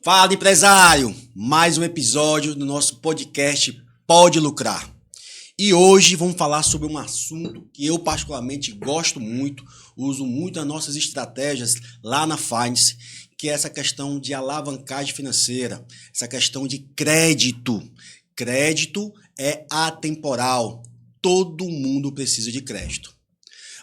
Fala, empresário! Mais um episódio do nosso podcast Pode Lucrar. E hoje vamos falar sobre um assunto que eu particularmente gosto muito, uso muito nas nossas estratégias lá na Finance, que é essa questão de alavancagem financeira, essa questão de crédito. Crédito é atemporal, todo mundo precisa de crédito.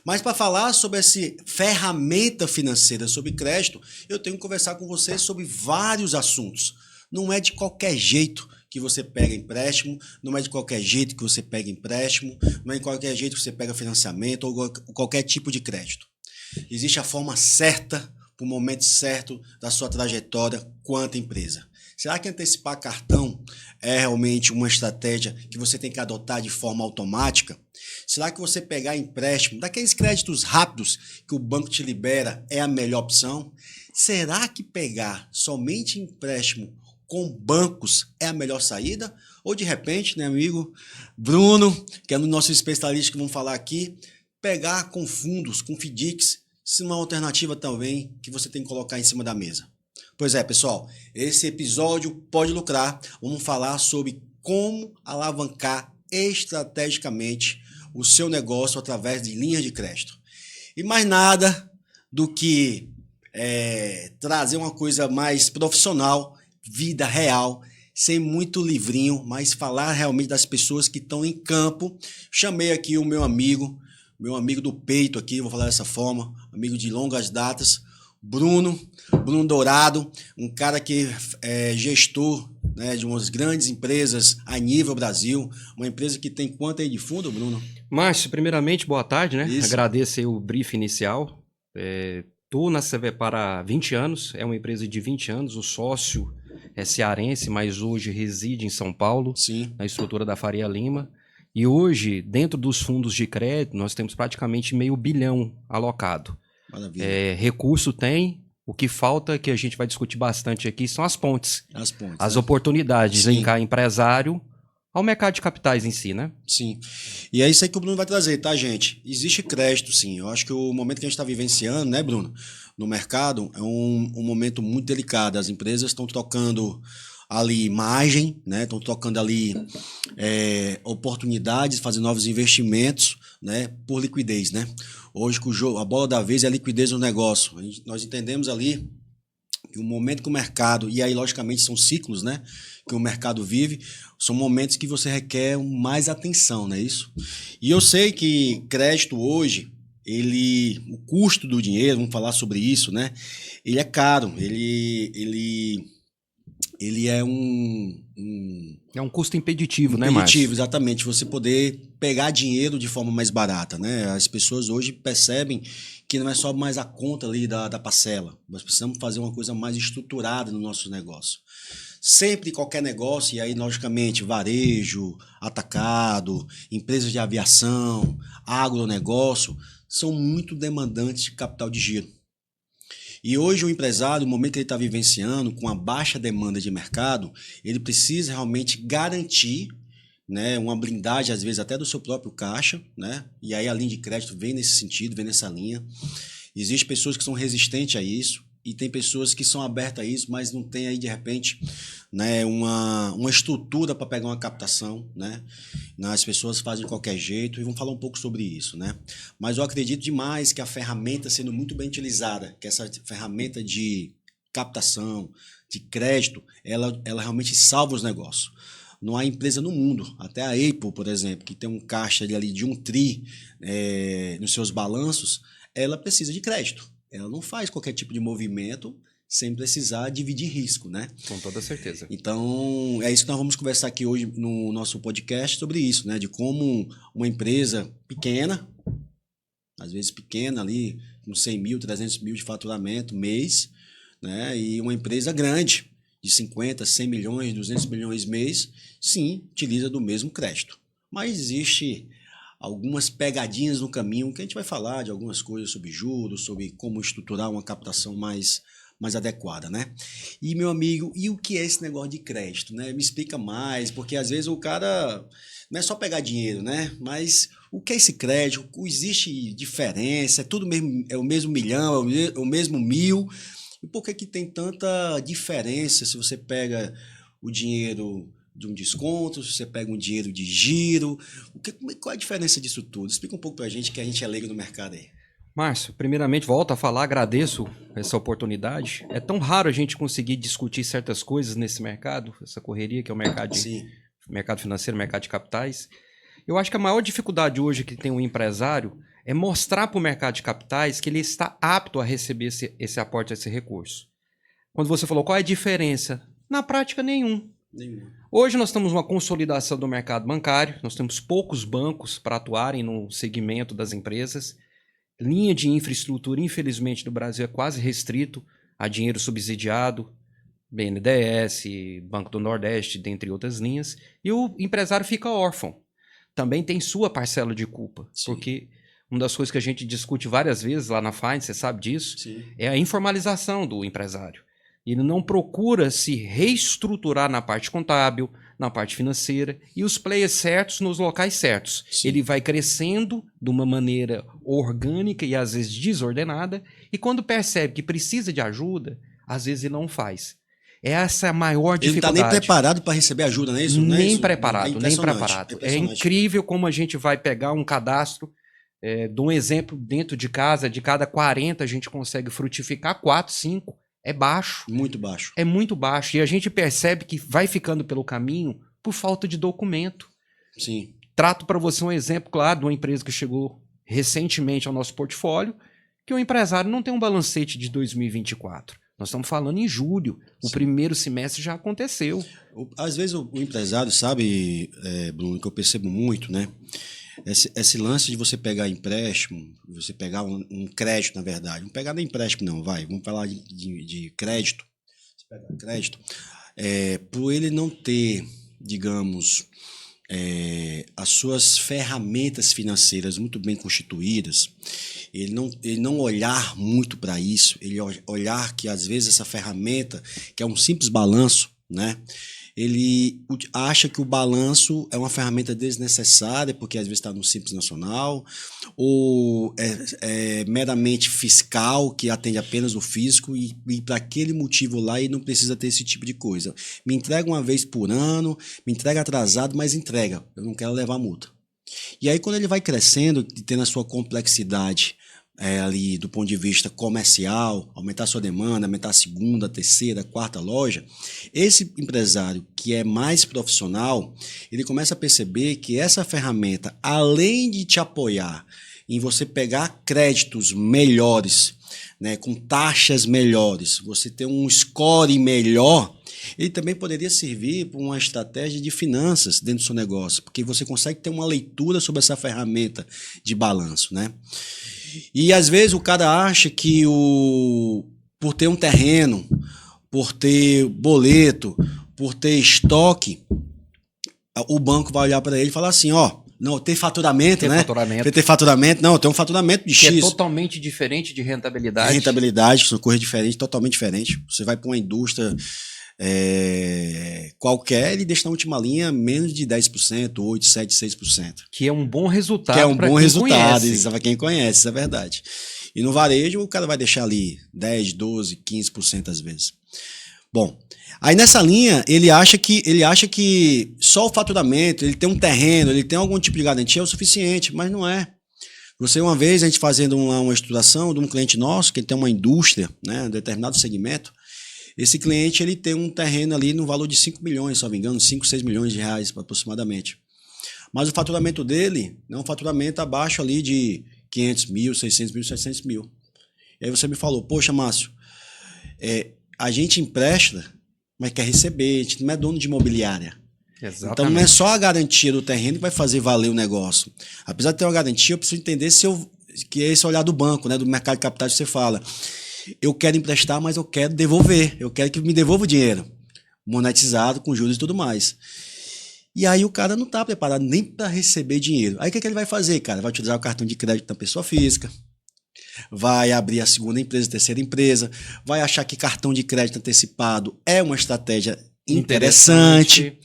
Mas para falar sobre essa ferramenta financeira sobre crédito, eu tenho que conversar com você sobre vários assuntos. Não é de qualquer jeito que você pega empréstimo, não é de qualquer jeito que você pega empréstimo, não é de qualquer jeito que você pega financiamento ou qualquer tipo de crédito. Existe a forma certa, para o momento certo da sua trajetória quanto empresa. Será que antecipar cartão é realmente uma estratégia que você tem que adotar de forma automática? Será que você pegar empréstimo, daqueles créditos rápidos que o banco te libera, é a melhor opção? Será que pegar somente empréstimo com bancos é a melhor saída? Ou de repente, né, amigo Bruno, que é o nosso especialista que vamos falar aqui, pegar com fundos, com FDICs, se uma alternativa também que você tem que colocar em cima da mesa? Pois é, pessoal, esse episódio Pode Lucrar. Vamos falar sobre como alavancar estrategicamente o seu negócio através de linhas de crédito. E mais nada do que trazer uma coisa mais profissional, vida real, sem muito livrinho, mas falar realmente das pessoas que estão em campo. Chamei aqui o meu amigo do peito aqui, vou falar dessa forma, amigo de longas datas, Bruno Dourado, um cara que é gestor, né, de umas grandes empresas a nível Brasil, uma empresa que tem quanto aí de fundo, Bruno? Márcio, primeiramente, boa tarde, né? Isso. Agradeço aí o brief inicial. Estou na CVPar há 20 anos, é uma empresa de 20 anos, o sócio é cearense, mas hoje reside em São Paulo, Sim. na estrutura da Faria Lima. E hoje, dentro dos fundos de crédito, nós temos praticamente R$500 milhão alocado. Maravilha. Recurso tem, o que falta, que a gente vai discutir bastante aqui, são as pontes. As né? oportunidades de Sim. linkar empresário ao mercado de capitais em si, né? Sim. E é isso aí que o Bruno vai trazer, tá, gente? Existe crédito, sim. Eu acho que o momento que a gente está vivenciando, né, Bruno, no mercado, é um momento muito delicado. As empresas estão trocando ali margem, né? Estão trocando ali oportunidades, fazendo novos investimentos, né? Por liquidez, né? Hoje a bola da vez é a liquidez do negócio. Nós entendemos ali que o momento que o mercado, e aí logicamente são ciclos, né, que o mercado vive, são momentos que você requer mais atenção, não é isso? E eu sei que crédito hoje, o custo do dinheiro, vamos falar sobre isso, né, ele é caro, ele é É um custo impeditivo, né, impeditivo, Márcio? exatamente, você poder pegar dinheiro de forma mais barata, né? As pessoas hoje percebem que não é só mais a conta ali da parcela. Nós precisamos fazer uma coisa mais estruturada no nosso negócio. Sempre qualquer negócio, e aí logicamente varejo, atacado, empresas de aviação, agronegócio, são muito demandantes de capital de giro. E hoje o empresário, no momento que ele está vivenciando, com a baixa demanda de mercado, ele precisa realmente garantir, né, uma blindagem, às vezes até do seu próprio caixa, né? E aí a linha de crédito vem nesse sentido, vem nessa linha. Existem pessoas que são resistentes a isso e tem pessoas que são abertas a isso, mas não tem aí de repente, né, uma estrutura para pegar uma captação, né? As pessoas fazem de qualquer jeito e vamos falar um pouco sobre isso, né? Mas eu acredito demais que a ferramenta sendo muito bem utilizada, que essa ferramenta de captação, de crédito, ela realmente salva os negócios. Não há empresa no mundo, até a Apple, por exemplo, que tem um caixa ali de 1 tri nos seus balanços, ela precisa de crédito. Ela não faz qualquer tipo de movimento sem precisar dividir risco, né? Com toda certeza. Então, é isso que nós vamos conversar aqui hoje no nosso podcast sobre isso, né? De como uma empresa pequena, às vezes pequena ali, com 100 mil, 300 mil de faturamento mês, né? E uma empresa grande, de 50, 100 milhões, 200 milhões mês, sim, utiliza do mesmo crédito. Mas existe algumas pegadinhas no caminho que a gente vai falar de algumas coisas sobre juros, sobre como estruturar uma captação mais adequada, né? E, meu amigo, e o que é esse negócio de crédito, né? Me explica mais, porque às vezes o cara não é só pegar dinheiro, né? Mas o que é esse crédito? Existe diferença? É tudo mesmo, é o mesmo milhão, é o mesmo 1.000? E por que que tem tanta diferença se você pega o dinheiro de um desconto, se você pega um dinheiro de giro? Qual é a diferença disso tudo? Explica um pouco pra gente, que a gente é leigo no mercado aí. Márcio, primeiramente, volto a falar, agradeço essa oportunidade. É tão raro a gente conseguir discutir certas coisas nesse mercado, essa correria que é o Sim, mercado financeiro, mercado de capitais. Eu acho que a maior dificuldade hoje que tem um empresário é mostrar para o mercado de capitais que ele está apto a receber esse aporte, esse recurso. Quando você falou qual é a diferença, na prática nenhum. nenhuma. Hoje nós temos uma consolidação do mercado bancário, nós temos poucos bancos para atuarem no segmento das empresas. Linha de infraestrutura, infelizmente, no Brasil é quase restrito a dinheiro subsidiado, BNDES, Banco do Nordeste, dentre outras linhas, e o empresário fica órfão. Também tem sua parcela de culpa, Sim. porque uma das coisas que a gente discute várias vezes lá na Finance, você sabe disso, Sim. é a informalização do empresário. Ele não procura se reestruturar na parte contábil, na parte financeira, e os players certos nos locais certos. Sim. Ele vai crescendo de uma maneira orgânica e às vezes desordenada, e quando percebe que precisa de ajuda, às vezes ele não faz. Essa é a maior Ele não está dificuldade. nem preparado para receber ajuda, não é isso? Não é Nem isso? preparado, É nem impressionante, preparado. É impressionante. incrível como a gente vai pegar um cadastro, de um exemplo dentro de casa, de cada 40 a gente consegue frutificar 4, 5. É baixo. Muito baixo. É muito baixo. E a gente percebe que vai ficando pelo caminho por falta de documento. Sim. Trato para você um exemplo, claro, de uma empresa que chegou recentemente ao nosso portfólio, que o empresário não tem um balancete de 2024. Nós estamos falando em julho. O primeiro semestre já aconteceu. Às vezes o empresário, sabe, Bruno, que eu percebo muito, né? Esse lance de você pegar empréstimo, você pegar um crédito, na verdade. Não pegar nem empréstimo, não, vai. Vamos falar de crédito. Você pega um crédito. Por ele não ter, digamos, as suas ferramentas financeiras muito bem constituídas, ele não olhar muito para isso, ele olhar que às vezes essa ferramenta, que é um simples balanço, né? Ele acha que o balanço é uma ferramenta desnecessária, porque às vezes está no Simples Nacional, ou é meramente fiscal, que atende apenas o fisco, e para aquele motivo lá ele não precisa ter esse tipo de coisa. Me entrega uma vez por ano, me entrega atrasado, mas entrega, eu não quero levar multa. E aí quando ele vai crescendo, tendo a sua complexidade ali do ponto de vista comercial, aumentar a sua demanda, aumentar a segunda, terceira, quarta loja, esse empresário que é mais profissional, ele começa a perceber que essa ferramenta, além de te apoiar em você pegar créditos melhores, né, com taxas melhores, você ter um score melhor, ele também poderia servir para uma estratégia de finanças dentro do seu negócio, porque você consegue ter uma leitura sobre essa ferramenta de balanço, né? E às vezes o cara acha que por ter um terreno, por ter boleto, por ter estoque, o banco vai olhar para ele e falar assim, não, tem faturamento, né? Tem faturamento, não, tem um faturamento de que X. É totalmente diferente de rentabilidade. Rentabilidade, são coisas diferentes, totalmente diferentes. Você vai para uma indústria qualquer, ele deixa na última linha menos de 10%, 8%, 7%, 6%. Que é um bom resultado. Que é um bom resultado, conhece. isso para quem conhece, isso é verdade. E no varejo, o cara vai deixar ali 10%, 12%, 15% às vezes. Bom, aí nessa linha, ele acha que só o faturamento, ele tem um terreno, ele tem algum tipo de garantia é o suficiente, mas não é. Você, uma vez, a gente fazendo uma estruturação de um cliente nosso, que tem uma indústria, né, um determinado segmento, esse cliente ele tem um terreno ali no valor de 5 milhões, se não me engano, 5, 6 milhões de reais aproximadamente. Mas o faturamento dele é um faturamento abaixo ali de 500 mil, 600 mil, 700 mil. E aí você me falou, poxa, Márcio, a gente empresta, mas quer receber, a gente não é dono de imobiliária. Exatamente. Então não é só a garantia do terreno que vai fazer valer o negócio. Apesar de ter uma garantia, eu preciso entender que é esse olhar do banco, né, do mercado de capitais que você fala. Eu quero emprestar, mas eu quero devolver. Eu quero que me devolva o dinheiro. Monetizado, com juros e tudo mais. E aí o cara não está preparado nem para receber dinheiro. Aí o que ele vai fazer, cara? Vai utilizar o cartão de crédito da pessoa física. Vai abrir a segunda empresa, a terceira empresa. Vai achar que cartão de crédito antecipado é uma estratégia interessante.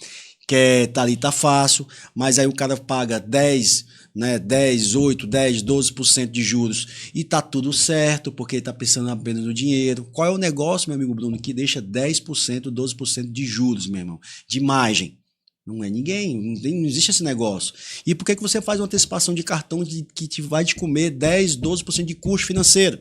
Que tá ali, tá fácil. Mas aí o cara paga 10 né, 10, 8, 10, 12% de juros e tá tudo certo, porque ele tá pensando apenas no dinheiro. Qual é o negócio, meu amigo Bruno, que deixa 10%, 12% de juros, meu irmão, de margem? Não é ninguém, não existe esse negócio. E por que você faz uma antecipação de cartão que vai te comer 10, 12% de custo financeiro?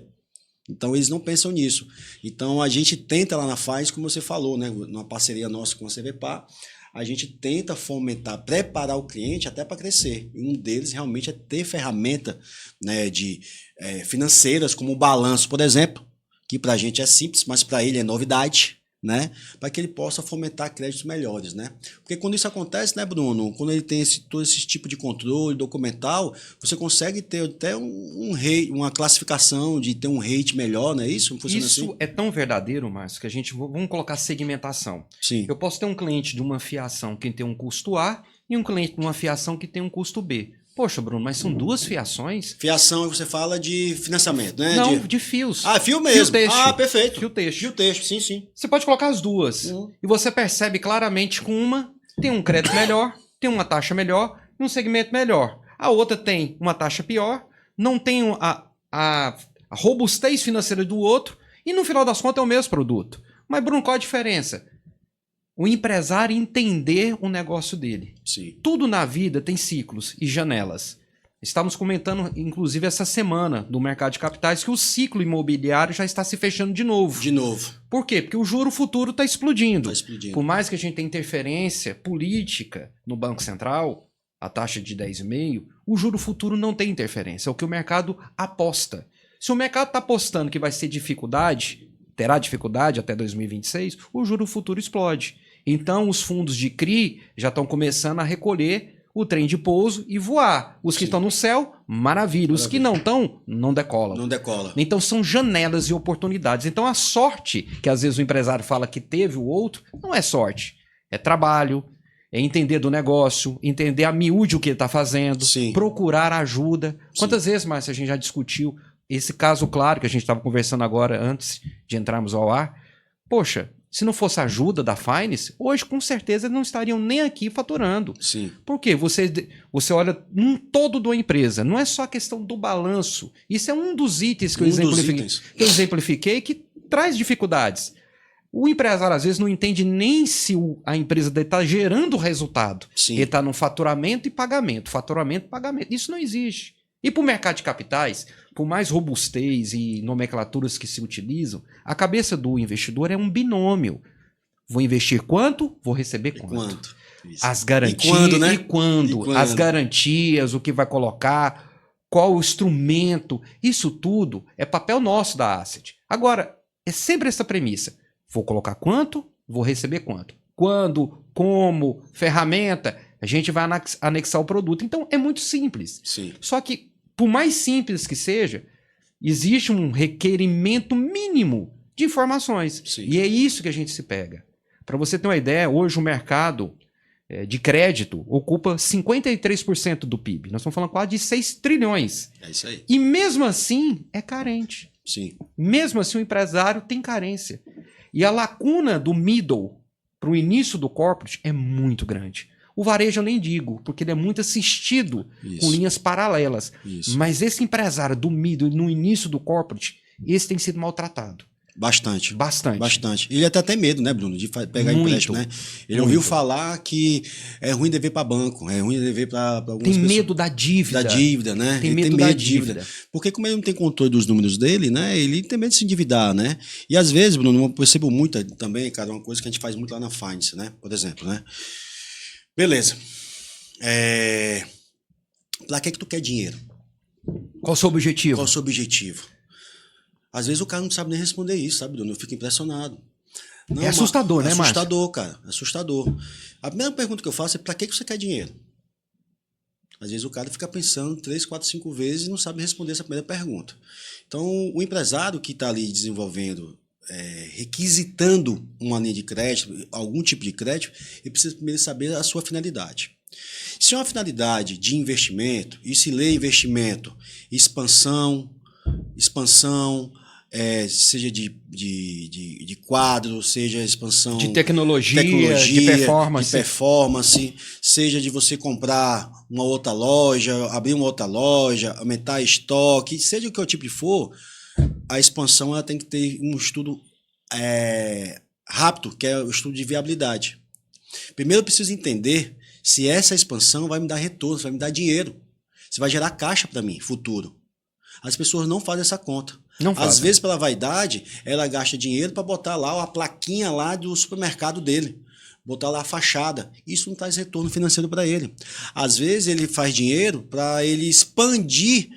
Então eles não pensam nisso. Então a gente tenta lá na FAES, como você falou, né, numa parceria nossa com a CVPA, a gente tenta fomentar, preparar o cliente até para crescer. E um deles realmente é ter ferramenta, né, financeiras, como o balanço, por exemplo, que para a gente é simples, mas para ele é novidade, né? Para que ele possa fomentar créditos melhores, né? Porque quando isso acontece, né, Bruno? Quando ele tem todo esse tipo de controle documental, você consegue ter até uma classificação de ter um rate melhor, não é isso? Funciona Isso assim? é tão verdadeiro, Márcio, que a gente vamos colocar segmentação. Sim. Eu posso ter um cliente de uma fiação que tem um custo A e um cliente de uma fiação que tem um custo B. Poxa, Bruno, mas são duas fiações? Fiação, você fala de financiamento, né? Não, de fios. Ah, fio mesmo. Fio têxtil. Ah, perfeito. Fio têxtil. Fio têxtil, sim, sim. Você pode colocar as duas. E você percebe claramente que uma tem um crédito melhor, tem uma taxa melhor e um segmento melhor. A outra tem uma taxa pior, não tem a robustez financeira do outro e no final das contas é o mesmo produto. Mas, Bruno, qual a diferença? O empresário entender o negócio dele. Sim. Tudo na vida tem ciclos e janelas. Estamos comentando, inclusive, essa semana do mercado de capitais que o ciclo imobiliário já está se fechando de novo. De novo. Por quê? Porque o juro futuro está explodindo. Está explodindo. Por mais que a gente tenha interferência política no Banco Central, a taxa de 10,5%, o juro futuro não tem interferência. É o que o mercado aposta. Se o mercado está apostando que vai ser dificuldade, terá dificuldade até 2026, o juro futuro explode. Então, os fundos de CRI já estão começando a recolher o trem de pouso e voar. Os que estão no céu, maravilha. Os que não estão, não decolam. Não decola. Então, são janelas e oportunidades. Então, a sorte, que às vezes o empresário fala que teve o outro, não é sorte. É trabalho, é entender do negócio, entender a miúde o que ele está fazendo, Sim. procurar ajuda. Quantas vezes, Márcio, a gente já discutiu esse caso claro que a gente estava conversando agora antes de entrarmos ao ar? Poxa, se não fosse a ajuda da Finance, hoje com certeza eles não estariam nem aqui faturando. Sim. Por quê? Você olha num todo da empresa, não é só a questão do balanço. Isso é um dos itens que eu exemplifiquei que traz dificuldades. O empresário às vezes não entende nem se a empresa dele está gerando resultado. Sim. Ele está no faturamento e pagamento. Faturamento e pagamento. Isso não existe. E para o mercado de capitais, por mais robustez e nomenclaturas que se utilizam, a cabeça do investidor é um binômio. Vou investir quanto? Vou receber quanto? Isso. As garantias. E quando, né? E quando? As garantias, o que vai colocar, qual o instrumento. Isso tudo é papel nosso da Asset. Agora, é sempre essa premissa. Vou colocar quanto? Vou receber quanto? Quando? Como? Ferramenta? A gente vai anexar o produto. Então, é muito simples. Sim. Só que, por mais simples que seja, existe um requerimento mínimo de informações. Sim. E é isso que a gente se pega. Para você ter uma ideia, hoje o mercado de crédito ocupa 53% do PIB. Nós estamos falando quase de 6 trilhões. É isso aí. E mesmo assim, é carente. Sim. Mesmo assim, o empresário tem carência. E a lacuna do middle para o início do corporate é muito grande. O varejo eu nem digo, porque ele é muito assistido com linhas paralelas. Isso. Mas esse empresário do middle, no início do corporate, esse tem sido maltratado. Bastante. Bastante. Bastante. Ele até tem medo, né, Bruno, de pegar Muito. empréstimo, né? Ele ouviu falar que é ruim dever para banco, é ruim dever para algumas Tem pessoas. medo da dívida. Da dívida, né? Tem Ele medo da dívida. Porque como ele não tem controle dos números dele, né? Ele tem medo de se endividar, né? E às vezes, Bruno, eu percebo muito também, cara, uma coisa que a gente faz muito lá na Finance, né? Por exemplo, né? Beleza. Pra que tu quer dinheiro? Qual o seu objetivo? Qual o seu objetivo? Às vezes o cara não sabe nem responder isso, sabe, Bruno? Eu fico impressionado. Não, é assustador, né, Márcio? É assustador, cara. É assustador. A primeira pergunta que eu faço é pra que você quer dinheiro? Às vezes o cara fica pensando 3, 4, 5 vezes e não sabe responder essa primeira pergunta. Então, o empresário que está ali desenvolvendo, requisitando uma linha de crédito, algum tipo de crédito, ele precisa primeiro saber a sua finalidade. Se é uma finalidade de investimento, e se lê investimento, expansão, seja de quadro, seja expansão de tecnologia, de performance, seja de você comprar uma outra loja, abrir uma outra loja, aumentar estoque, seja o que o tipo for, a expansão ela tem que ter um estudo rápido, que é o estudo de viabilidade. Primeiro eu preciso entender se essa expansão vai me dar retorno, vai me dar dinheiro, se vai gerar caixa para mim, futuro. As pessoas não fazem essa conta. Às vezes, pela vaidade, ela gasta dinheiro para botar lá a plaquinha lá do supermercado dele. Botar lá a fachada. Isso não traz retorno financeiro para ele. Às vezes, ele faz dinheiro para ele expandir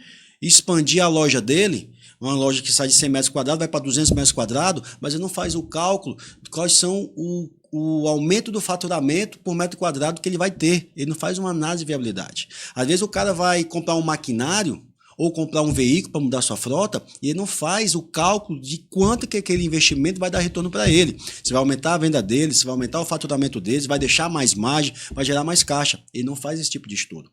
a loja dele. Uma loja que sai de 100 metros quadrados, vai para 200 metros quadrados, mas ele não faz o cálculo de quais são o aumento do faturamento por metro quadrado que ele vai ter. Ele não faz uma análise de viabilidade. Às vezes, o cara vai comprar um maquinário ou comprar um veículo para mudar sua frota, e ele não faz o cálculo de quanto que aquele investimento vai dar retorno para ele. Se vai aumentar a venda dele, se vai aumentar o faturamento dele, se vai deixar mais margem, vai gerar mais caixa. Ele não faz esse tipo de estudo.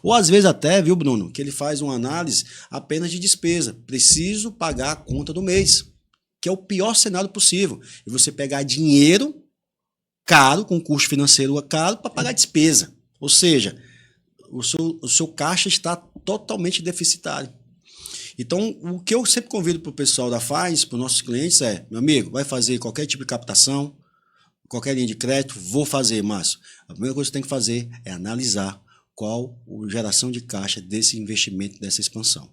Ou às vezes até, viu, Bruno, que ele faz uma análise apenas de despesa. Preciso pagar a conta do mês, que é o pior cenário possível. E você pegar dinheiro caro, com custo financeiro caro, para pagar despesa. Ou seja, o seu caixa está totalmente deficitário. Então, o que eu sempre convido para o pessoal da FAS, para os nossos clientes meu amigo, vai fazer qualquer tipo de captação, qualquer linha de crédito, vou fazer, Márcio. A primeira coisa que você tem que fazer é analisar qual a geração de caixa desse investimento, dessa expansão.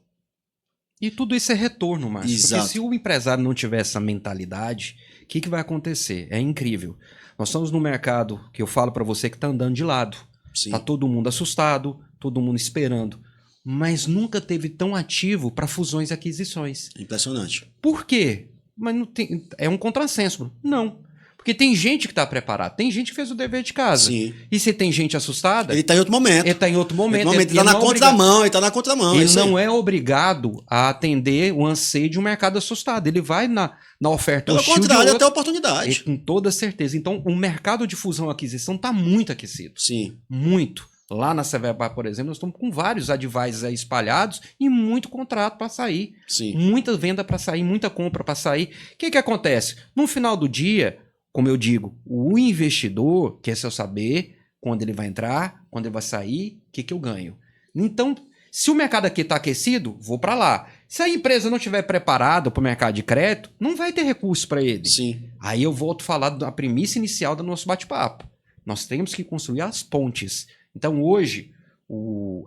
E tudo isso é retorno, Márcio. Exato. Porque se o empresário não tiver essa mentalidade, o que vai acontecer? É incrível. Nós estamos no mercado que eu falo para você que está andando de lado. Está todo mundo assustado, todo mundo esperando. Mas nunca teve tão ativo para fusões e aquisições. Impressionante. Por quê? Mas não tem, é um contrassenso, Bruno. Não. Porque tem gente que está preparada, tem gente que fez o dever de casa. Sim. E se tem gente assustada... Ele está em outro momento. Ele está em outro momento. Ele está na contramão, ele está na contramão. Ele não é obrigado a atender o anseio de um mercado assustado. Ele vai na oferta hostil. Pelo contrário, até oportunidade. Com toda certeza. Então, o mercado de fusão e aquisição está muito aquecido. Sim. Muito. Lá na Sevepar, por exemplo, nós estamos com vários advisors aí espalhados e muito contrato para sair. Sim. Muita venda para sair, muita compra para sair. O que acontece? No final do dia, como eu digo, o investidor quer só saber quando ele vai entrar, quando ele vai sair, o que eu ganho. Então, se o mercado aqui está aquecido, vou para lá. Se a empresa não estiver preparada para o mercado de crédito, não vai ter recurso para ele. Sim. Aí eu volto a falar da premissa inicial do nosso bate-papo. Nós temos que construir as pontes. Então, hoje,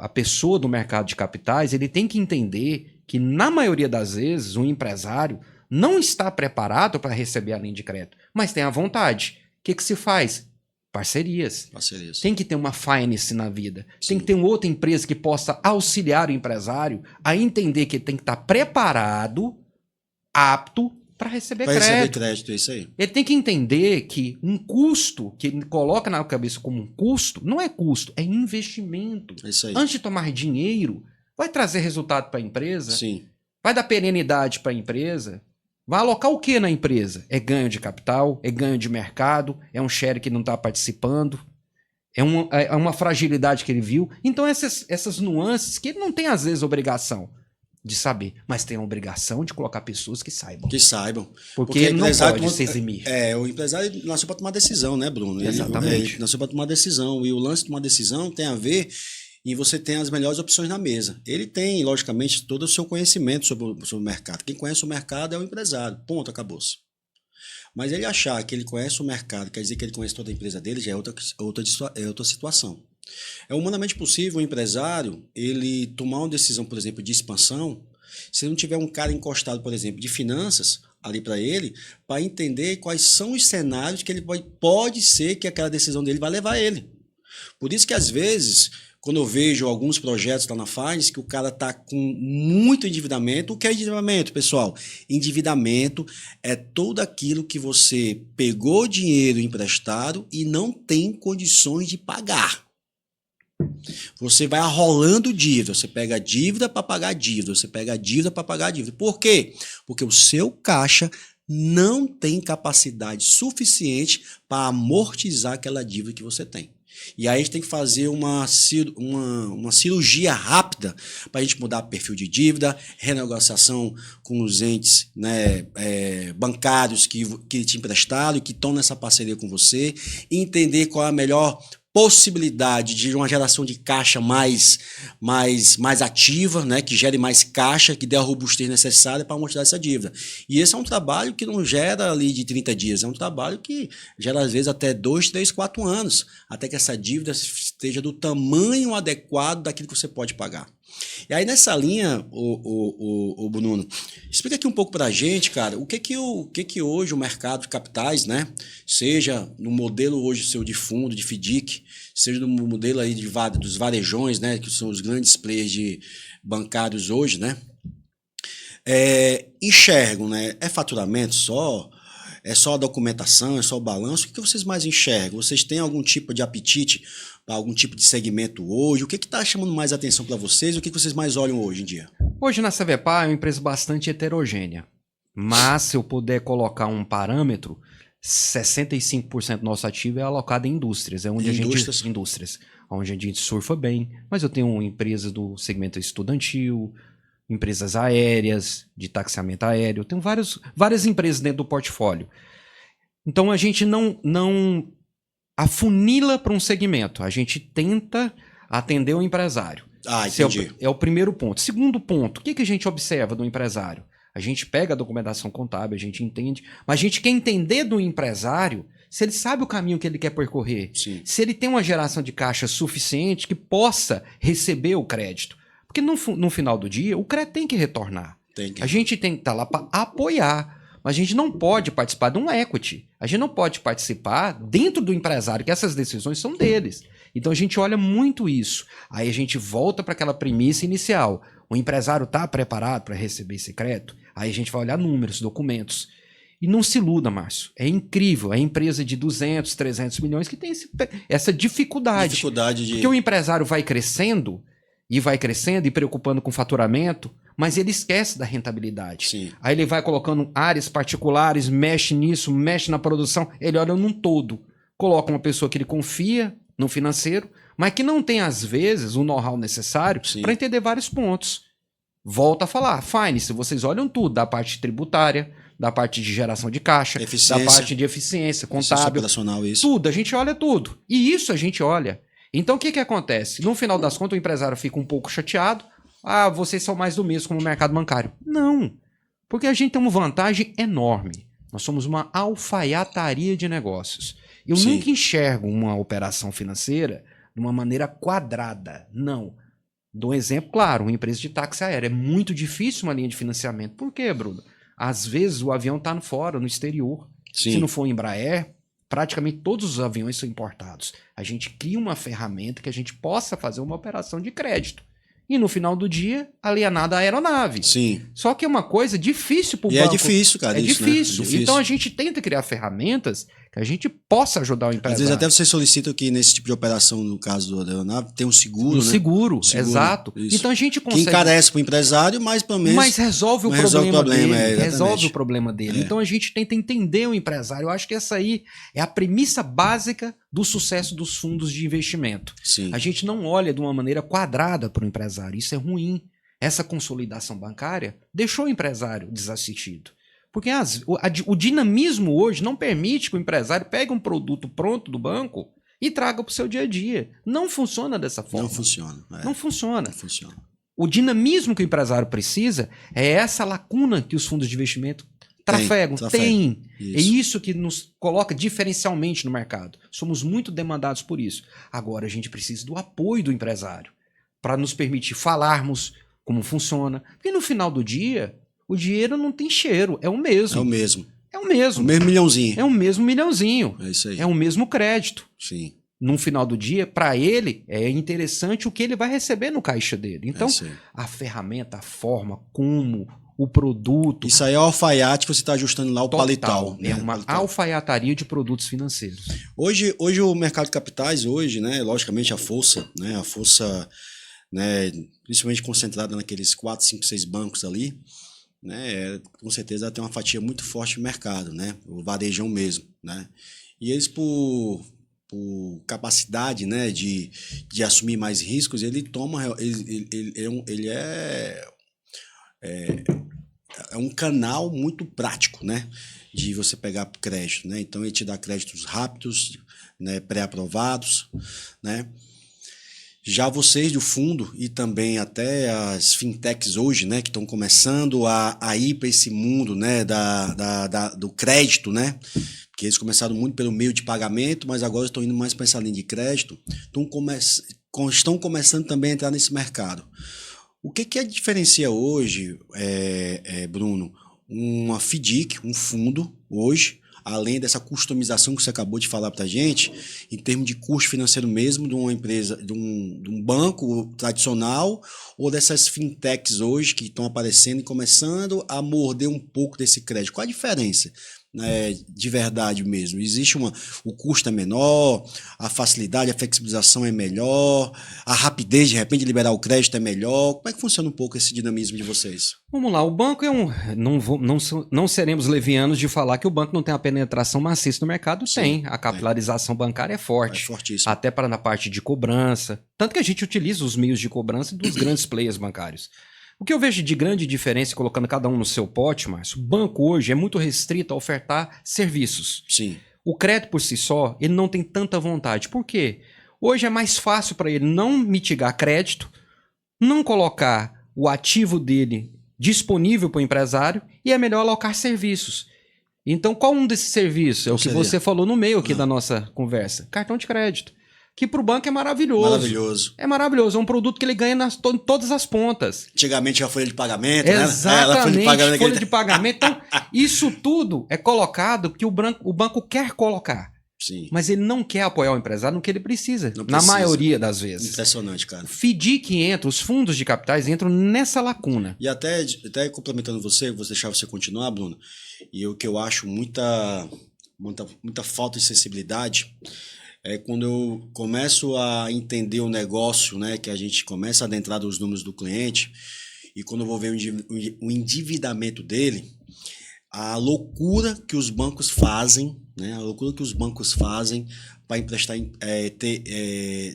a pessoa do mercado de capitais ele tem que entender que, na maioria das vezes, o empresário não está preparado para receber a linha de crédito, mas tem a vontade. O que se faz? Parcerias. Tem que ter uma finance na vida. Sim. Tem que ter uma outra empresa que possa auxiliar o empresário a entender que ele tem que estar preparado, apto para receber crédito. Receber crédito, é isso aí. Ele tem que entender que um custo, que ele coloca na cabeça como um custo, não é custo, é investimento. É isso aí. Antes de tomar dinheiro, vai trazer resultado para a empresa? Sim. Vai dar perenidade para a empresa? Vai alocar o que na empresa? É ganho de capital? É ganho de mercado? É um share que não está participando? É uma fragilidade que ele viu? Então essas nuances que ele não tem às vezes obrigação de saber, mas tem a obrigação de colocar pessoas que saibam. Que saibam. Porque ele não pode se eximir. O empresário nasceu para tomar decisão, né, Bruno? Exatamente. Ele nasceu para tomar decisão. E o lance de tomar decisão tem a ver em você ter as melhores opções na mesa. Ele tem, logicamente, todo o seu conhecimento sobre o mercado. Quem conhece o mercado é o empresário. Ponto, acabou-se. Mas ele achar que ele conhece o mercado, quer dizer que ele conhece toda a empresa dele, já é outra situação. É humanamente possível o empresário ele tomar uma decisão, por exemplo, de expansão, se não tiver um cara encostado, por exemplo, de finanças ali para ele, para entender quais são os cenários que ele pode ser que aquela decisão dele vai levar ele. Por isso que, às vezes, quando eu vejo alguns projetos lá na FAS, que o cara está com muito endividamento. O que é endividamento, pessoal? Endividamento é tudo aquilo que você pegou dinheiro emprestado e não tem condições de pagar. Você vai arrolando dívida, você pega dívida para pagar dívida, você pega dívida para pagar dívida. Por quê? Porque o seu caixa não tem capacidade suficiente para amortizar aquela dívida que você tem. E aí a gente tem que fazer uma cirurgia rápida para a gente mudar perfil de dívida, renegociação com os entes, né, bancários que te emprestaram e que estão nessa parceria com você, e entender qual é a melhor possibilidade de uma geração de caixa mais ativa, né, que gere mais caixa, que dê a robustez necessária para amortizar essa dívida. E esse é um trabalho que não gera ali de 30 dias, é um trabalho que gera às vezes até 2, 3, 4 anos, até que essa dívida esteja do tamanho adequado daquilo que você pode pagar. E aí nessa linha, o Bruno, explica aqui um pouco para a gente, cara, o que hoje o mercado de capitais, né, seja no modelo hoje seu de fundo, de FDIC, seja no modelo aí dos varejões, né, que são os grandes players bancários hoje, né, enxergam, né, é faturamento só? É só a documentação, é só o balanço? O que vocês mais enxergam? Vocês têm algum tipo de apetite para algum tipo de segmento hoje? O que está chamando mais atenção para vocês? O que vocês mais olham hoje em dia? Hoje na Cevepar é uma empresa bastante heterogênea, mas se eu puder colocar um parâmetro, 65% do nosso ativo é alocado em indústrias, onde a gente surfa bem, mas eu tenho empresas do segmento estudantil, empresas aéreas, de taxiamento aéreo, eu tenho várias empresas dentro do portfólio. Então a gente não afunila para um segmento, a gente tenta atender o empresário. Entendi. É o primeiro ponto. Segundo ponto, o que a gente observa do empresário? A gente pega a documentação contábil, a gente entende, mas a gente quer entender do empresário se ele sabe o caminho que ele quer percorrer, Sim. se ele tem uma geração de caixa suficiente que possa receber o crédito. Porque no final do dia, o crédito tem que retornar. A gente tem que estar lá para apoiar, mas a gente não pode participar de um equity. A gente não pode participar dentro do empresário, que essas decisões são deles. Então a gente olha muito isso. Aí a gente volta para aquela premissa inicial. O empresário está preparado para receber esse crédito? Aí a gente vai olhar números, documentos. E não se iluda, Márcio. É incrível. É empresa de 200, 300 milhões que tem essa dificuldade. Porque o empresário vai crescendo e preocupando com faturamento, mas ele esquece da rentabilidade. Sim. Aí ele vai colocando áreas particulares, mexe nisso, mexe na produção, ele olha num todo. Coloca uma pessoa que ele confia no financeiro, mas que não tem, às vezes, o know-how necessário para entender vários pontos. Volta a falar, Finance, vocês olham tudo, da parte tributária, da parte de geração de caixa, da parte de eficiência contábil, operacional, isso. Tudo, a gente olha tudo. E isso a gente olha. Então, o que acontece? No final das contas, o empresário fica um pouco chateado. Vocês são mais do mesmo como o mercado bancário. Não, porque a gente tem uma vantagem enorme. Nós somos uma alfaiataria de negócios. Eu nunca enxergo uma operação financeira de uma maneira quadrada. Não. Dou um exemplo, claro, uma empresa de táxi aéreo. É muito difícil uma linha de financiamento. Por quê, Bruno? Às vezes o avião está fora, no exterior. Sim. Se não for Embraer, praticamente todos os aviões são importados. A gente cria uma ferramenta que a gente possa fazer uma operação de crédito. E no final do dia, alienada a aeronave. Sim. Só que é uma coisa difícil para o banco. E é difícil, cara. É difícil. Então a gente tenta criar ferramentas que a gente possa ajudar o empresário. Às vezes até vocês solicitam que nesse tipo de operação, no caso da aeronave, tem um seguro, né? Seguro, exato. Isso. Então a gente consegue... Que encarece para o empresário, mas pelo menos... Mas resolve o problema dele. Resolve o problema dele. É. Então a gente tenta entender o empresário. Eu acho que essa aí é a premissa básica do sucesso dos fundos de investimento. Sim. A gente não olha de uma maneira quadrada para o empresário. Isso é ruim. Essa consolidação bancária deixou o empresário desassistido. Porque o dinamismo hoje não permite que o empresário pegue um produto pronto do banco e traga para o seu dia a dia. Não funciona dessa forma. Não funciona. Não funciona. Não funciona. O dinamismo que o empresário precisa é essa lacuna que os fundos de investimento trafegam. Tem. É isso que nos coloca diferencialmente no mercado. Somos muito demandados por isso. Agora a gente precisa do apoio do empresário para nos permitir falarmos como funciona. Porque no final do dia... O dinheiro não tem cheiro, é o mesmo. É o mesmo. É o mesmo. O mesmo milhãozinho. É o mesmo milhãozinho. É isso aí. É o mesmo crédito. Sim. No final do dia, para ele, é interessante o que ele vai receber no caixa dele. Então, a ferramenta, a forma, como, o produto... Isso aí é o alfaiate que você está ajustando lá, o palital. É uma alfaiataria de produtos financeiros. Hoje o mercado de capitais, né, logicamente a força, né, principalmente concentrada naqueles 4, 5, 6 bancos ali, né, com certeza ela tem uma fatia muito forte no mercado, né, o varejão mesmo, né, e eles por por capacidade, né, de assumir mais riscos, ele toma, ele é um canal muito prático, né, de você pegar crédito, né? Então ele te dá créditos rápidos, né, pré-aprovados, né? Já vocês do fundo e também até as fintechs hoje, né, que estão começando a ir para esse mundo, né, do crédito, né, que eles começaram muito pelo meio de pagamento, mas agora estão indo mais para essa linha de crédito, estão começando também a entrar nesse mercado. O que diferencia hoje, Bruno, uma FDIC, um fundo hoje, além dessa customização que você acabou de falar para a gente, em termos de custo financeiro mesmo, de uma empresa, de um banco tradicional, ou dessas fintechs hoje que estão aparecendo e começando a morder um pouco desse crédito? Qual a diferença? De verdade mesmo, o custo é menor, a facilidade, a flexibilização é melhor, a rapidez de repente de liberar o crédito é melhor. Como é que funciona um pouco esse dinamismo de vocês? Vamos lá, o banco não seremos levianos de falar que o banco não tem a penetração maciça no mercado. Sim, tem. A capilarização bancária é forte. É fortíssimo. Até para na parte de cobrança. Tanto que a gente utiliza os meios de cobrança dos grandes players bancários. O que eu vejo de grande diferença, colocando cada um no seu pote, Márcio, o banco hoje é muito restrito a ofertar serviços. Sim. O crédito por si só, ele não tem tanta vontade. Por quê? Hoje é mais fácil para ele não mitigar crédito, não colocar o ativo dele disponível para o empresário e é melhor alocar serviços. Então, qual um desses serviços? É o que você falou no meio aqui da nossa conversa. Cartão de crédito. Que para o banco é maravilhoso. Maravilhoso. É maravilhoso. É um produto que ele ganha em todas as pontas. Antigamente a folha de pagamento, exatamente, né? Folha de pagamento. Então, isso tudo é colocado que o banco quer colocar. Sim. Mas ele não quer apoiar o empresário no que ele precisa. Na maioria das vezes. Impressionante, cara. O FDIC entra, os fundos de capitais entram nessa lacuna. E até complementando você, vou deixar você continuar, Bruno, e o que eu acho muita falta de sensibilidade é quando eu começo a entender o negócio, né, que a gente começa a adentrar nos números do cliente, e quando eu vou ver o endividamento dele, a loucura que os bancos fazem, né, para emprestar,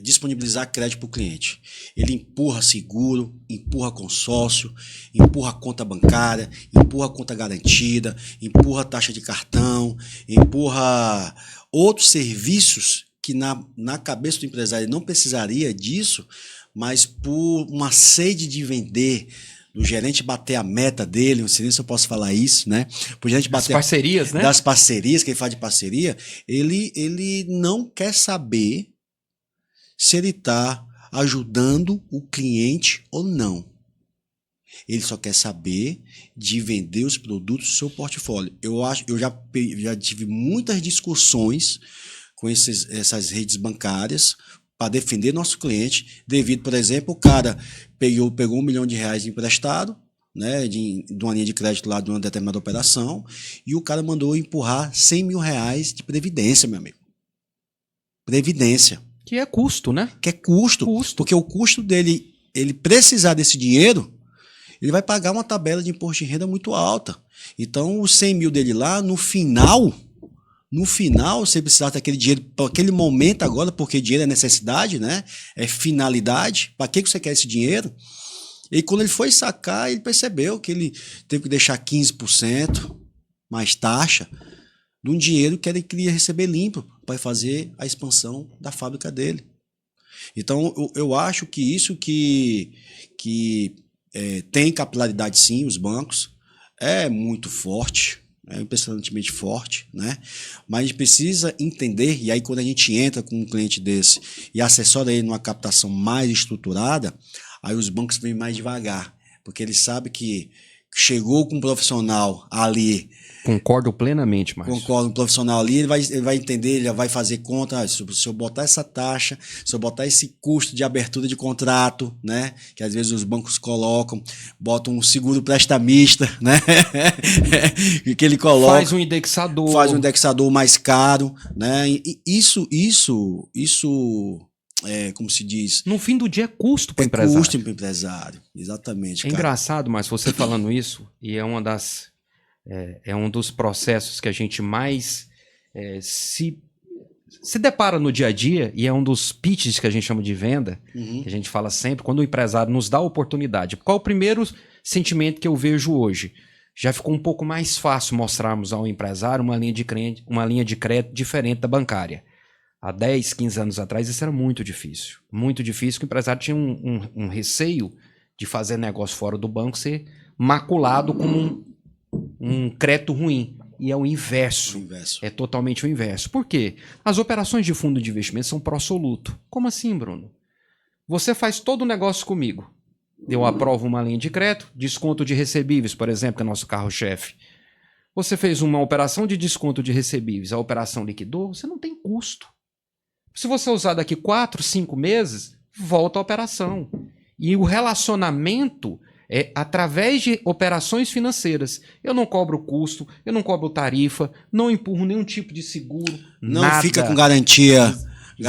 disponibilizar crédito para o cliente. Ele empurra seguro, empurra consórcio, empurra conta bancária, empurra conta garantida, empurra taxa de cartão, empurra outros serviços que na cabeça do empresário ele não precisaria disso, mas por uma sede de vender, do gerente bater a meta dele, não sei se eu posso falar isso, né? Por gerente bater das parcerias, né? Das parcerias, que ele fala de parceria, ele não quer saber se ele está ajudando o cliente ou não. Ele só quer saber de vender os produtos do seu portfólio. Eu já tive muitas discussões com essas redes bancárias para defender nosso cliente, devido, por exemplo, o cara pegou R$1 milhão emprestado, né, de uma linha de crédito lá de uma determinada operação, e o cara mandou empurrar R$100 mil de previdência, meu amigo. Previdência. Que é custo, né? Que é custo. Porque o custo dele, ele precisar desse dinheiro, ele vai pagar uma tabela de imposto de renda muito alta. Então, os 100 mil dele lá, no final, você precisar daquele dinheiro para aquele momento agora, porque dinheiro é necessidade, né? É finalidade. Para que você quer esse dinheiro? E quando ele foi sacar, ele percebeu que ele teve que deixar 15% mais taxa de um dinheiro que ele queria receber limpo para fazer a expansão da fábrica dele. Então, eu acho que isso que tem capilaridade, sim, os bancos, é muito forte. É impressionantemente forte, né? Mas a gente precisa entender, e aí quando a gente entra com um cliente desse e assessora ele numa captação mais estruturada, aí os bancos vêm mais devagar, porque eles sabem que chegou com um profissional ali. Concordo plenamente, Márcio. Concordo, um profissional ali, ele vai entender, ele vai fazer conta, se eu botar essa taxa, se eu botar esse custo de abertura de contrato, né, que às vezes os bancos botam um seguro prestamista, né, que ele coloca. Faz um indexador mais caro, né, e isso como se diz? No fim do dia é custo para o empresário. É custo para o empresário, exatamente. É engraçado, mas você falando isso, e é um dos processos que a gente mais se se depara no dia a dia, e é um dos pitches que a gente chama de venda, que a gente fala sempre, quando o empresário nos dá a oportunidade. Qual o primeiro sentimento que eu vejo hoje? Já ficou um pouco mais fácil mostrarmos ao empresário uma linha de crédito diferente da bancária. Há 10, 15 anos atrás isso era muito difícil. Muito difícil, que o empresário tinha um receio de fazer negócio fora do banco ser maculado como um crédito ruim. E é o inverso. É totalmente o inverso. Por quê? As operações de fundo de investimento são pró-soluto. Como assim, Bruno? Você faz todo o negócio comigo. Eu aprovo uma linha de crédito, desconto de recebíveis, por exemplo, que é nosso carro-chefe. Você fez uma operação de desconto de recebíveis, a operação liquidou, você não tem custo. Se você usar daqui 4, 5 meses, volta a operação. E o relacionamento é através de operações financeiras. Eu não cobro custo, eu não cobro tarifa, não empurro nenhum tipo de seguro, não nada. Fica com garantia.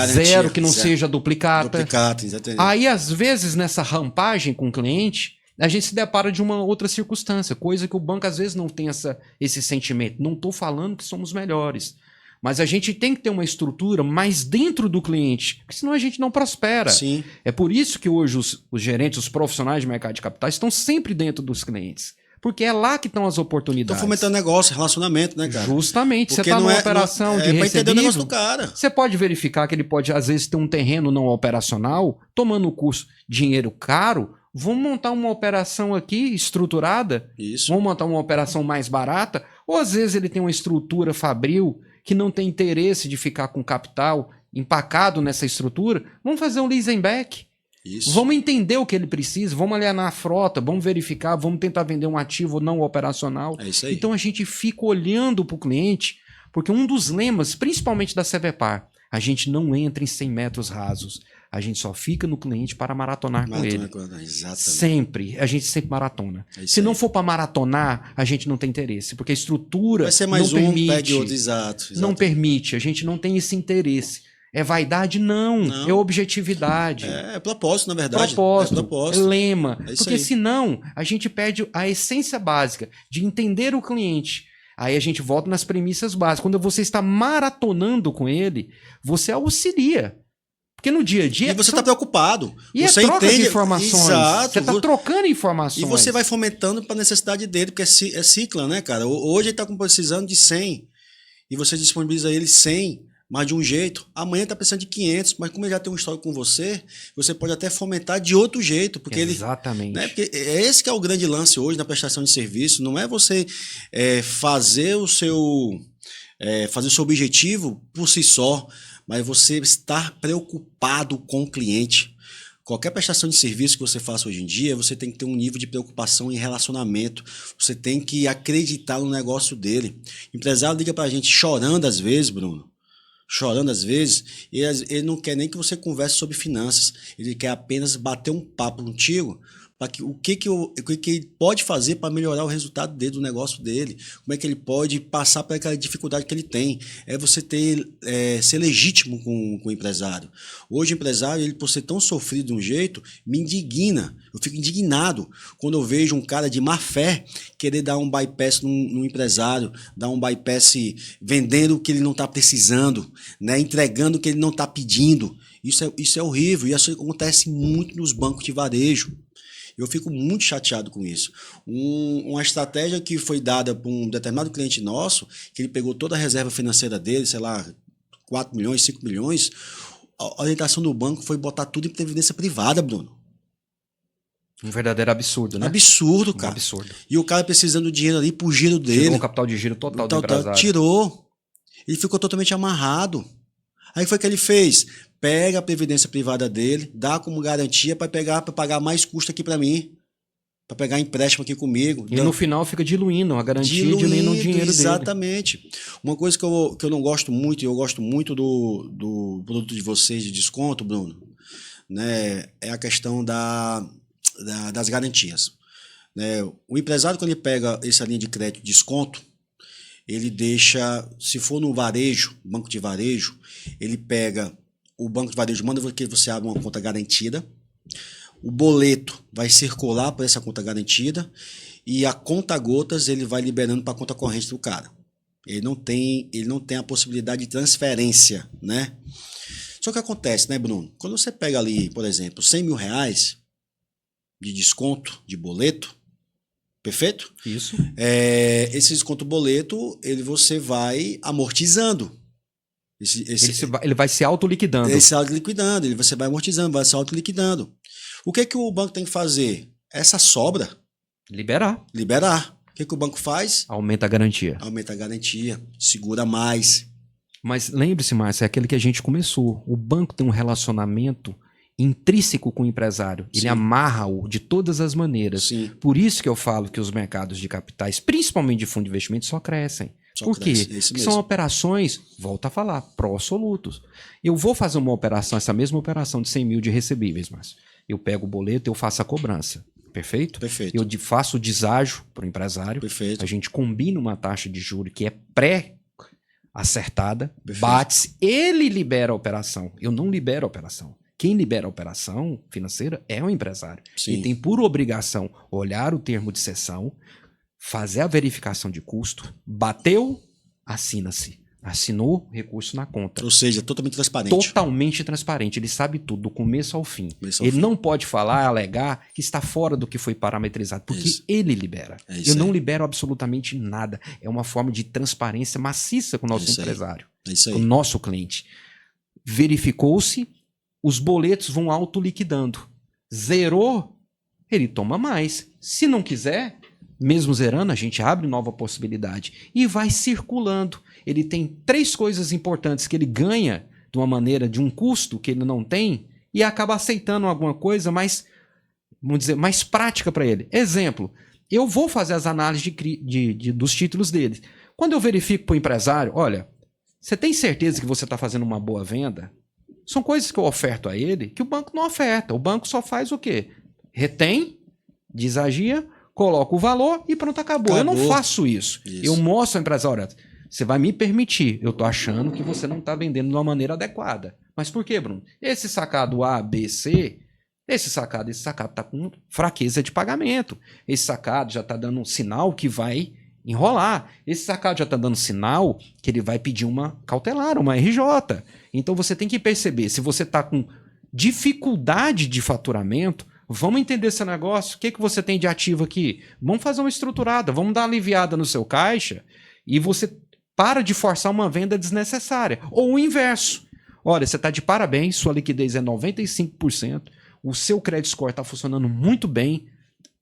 Zero, que não seja duplicata. Duplicata, exatamente. Aí, às vezes, nessa rampagem com o cliente, a gente se depara de uma outra circunstância, coisa que o banco às vezes não tem esse sentimento. Não estou falando que somos melhores, mas a gente tem que ter uma estrutura mais dentro do cliente, porque senão a gente não prospera. Sim. É por isso que hoje os gerentes, os profissionais de mercado de capitais estão sempre dentro dos clientes. Porque é lá que estão as oportunidades. Estão fomentando negócio, relacionamento, né, cara? Justamente. Porque você está numa operação de recebível, entender o negócio do cara. Você pode verificar que ele pode, às vezes, ter um terreno não operacional, tomando o curso dinheiro caro, vamos montar uma operação aqui estruturada, Isso. Vamos montar uma operação mais barata, ou às vezes ele tem uma estrutura fabril que não tem interesse de ficar com capital empacado nessa estrutura, vamos fazer um leasing back. Isso. Vamos entender o que ele precisa, vamos alienar a frota, vamos verificar, vamos tentar vender um ativo não operacional. É isso aí. Então a gente fica olhando para o cliente, porque um dos lemas, principalmente da CVPAR, a gente não entra em 100 metros rasos. A gente só fica no cliente para maratonar com ele. Exatamente. Sempre. A gente sempre maratona. Se não for para maratonar, a gente não tem interesse, porque a estrutura vai ser mais não um, permite. pede outro, exato. Não permite. A gente não tem esse interesse. É vaidade? Não. É objetividade. É propósito, na verdade. Propósito. É lema. Porque aí. Senão, a gente perde a essência básica de entender o cliente. Aí a gente volta nas premissas básicas. Quando você está maratonando com ele, você auxilia. Porque no dia a dia... E você está preocupado. E você troca entende de informações. Exato. Você está trocando informações. E você vai fomentando para a necessidade dele, porque é ciclo, né, cara? Hoje ele está precisando de 100. E você disponibiliza ele 100, mas de um jeito. Amanhã está precisando de 500, mas como ele já tem um histórico com você pode até fomentar de outro jeito. Porque Exatamente. Porque esse que é o grande lance hoje na prestação de serviço. Não é você fazer o seu objetivo por si só, mas você estar preocupado com o cliente. Qualquer prestação de serviço que você faça hoje em dia, você tem que ter um nível de preocupação em relacionamento. Você tem que acreditar no negócio dele. O empresário liga pra gente chorando às vezes, Bruno. Chorando às vezes, e ele não quer nem que você converse sobre finanças. Ele quer apenas bater um papo contigo para o que ele pode fazer para melhorar o resultado dele, do negócio dele, como é que ele pode passar por aquela dificuldade que ele tem. É você ser legítimo com o empresário. Hoje o empresário, ele, por ser tão sofrido de um jeito, me indigna. Eu fico indignado quando eu vejo um cara de má fé querer dar um bypass num empresário, dar um bypass vendendo o que ele não está precisando, né? Entregando o que ele não está pedindo. Isso é horrível e isso acontece muito nos bancos de varejo. Eu fico muito chateado com isso. Uma estratégia que foi dada para um determinado cliente nosso, que ele pegou toda a reserva financeira dele, sei lá, 4 milhões, 5 milhões, a orientação do banco foi botar tudo em previdência privada, Bruno. Um verdadeiro absurdo, né? Absurdo, cara. Absurdo. E o cara precisando do dinheiro ali pro giro dele. Tirou um capital de giro total do empresário. Tirou. Ele ficou totalmente amarrado. Aí foi o que ele fez? Pega a previdência privada dele, dá como garantia para pagar mais custo aqui para mim, para pegar empréstimo aqui comigo. E no final fica diluindo a garantia, diluindo o dinheiro exatamente. Dele. Uma coisa que eu não gosto muito, e eu gosto muito do produto de vocês de desconto, Bruno, né, é a questão das garantias. Né? O empresário, quando ele pega essa linha de crédito de desconto, ele deixa, se for no varejo, banco de varejo, ele pega, o banco de varejo manda que você abra uma conta garantida, o boleto vai circular para essa conta garantida e a conta gotas ele vai liberando para a conta corrente do cara. Ele não tem a possibilidade de transferência, né? Só que acontece, né, Bruno? Quando você pega ali, por exemplo, 100 mil reais de desconto de boleto, perfeito? Isso. Esse desconto boleto, você vai amortizando. Ele vai se autoliquidando. Ele se autoliquidando, você vai amortizando, vai se autoliquidando. O que o banco tem que fazer? Essa sobra. Liberar. O que o banco faz? Aumenta a garantia. Aumenta a garantia, segura mais. Mas lembre-se, Márcio, é aquele que a gente começou. O banco tem um relacionamento intrínseco com o empresário. Ele amarra-o de todas as maneiras. Sim. Por isso que eu falo que os mercados de capitais, principalmente de fundo de investimento, só crescem. Por quê? Porque são operações, volta a falar, pró-solutos. Eu vou fazer uma operação, essa mesma operação de 100 mil de recebíveis, Márcio. Eu pego o boleto, eu faço a cobrança. Perfeito? Perfeito. Eu faço o deságio para o empresário. Perfeito. A gente combina uma taxa de juros que é pré-acertada, bate-se, ele libera a operação. Eu não libero a operação. Quem libera a operação financeira é o empresário. Sim. Ele tem por obrigação olhar o termo de cessão, fazer a verificação de custo, bateu, assina-se. Assinou, recurso na conta. Ou seja, totalmente transparente. Totalmente transparente. Ele sabe tudo, do começo ao fim. Ele não pode falar, alegar que está fora do que foi parametrizado, porque ele libera. Eu não libero absolutamente nada. É uma forma de transparência maciça com o nosso empresário, com o nosso cliente. Verificou-se, os boletos vão autoliquidando. Zerou, ele toma mais. Se não quiser, mesmo zerando, a gente abre nova possibilidade e vai circulando. Ele tem 3 coisas importantes que ele ganha de uma maneira, de um custo que ele não tem e acaba aceitando alguma coisa mais, vamos dizer, mais prática para ele. Exemplo, eu vou fazer as análises dos títulos dele. Quando eu verifico para o empresário, olha, você tem certeza que você está fazendo uma boa venda? São coisas que eu oferto a ele que o banco não oferta. O banco só faz o quê? Retém, desagia, coloca o valor e pronto, acabou. Eu não faço isso. Eu mostro ao empresário, olha, você vai me permitir. Eu tô achando que você não está vendendo de uma maneira adequada. Mas por quê, Bruno? Esse sacado A, B, C, esse sacado está com fraqueza de pagamento. Esse sacado já está dando um sinal que vai enrolar. Esse sacado já está dando sinal que ele vai pedir uma cautelar, uma RJ. Então você tem que perceber, se você está com dificuldade de faturamento, vamos entender esse negócio. O que você tem de ativo aqui? Vamos fazer uma estruturada, vamos dar uma aliviada no seu caixa e você para de forçar uma venda desnecessária. Ou o inverso. Olha, você está de parabéns, sua liquidez é 95%, o seu credit score está funcionando muito bem,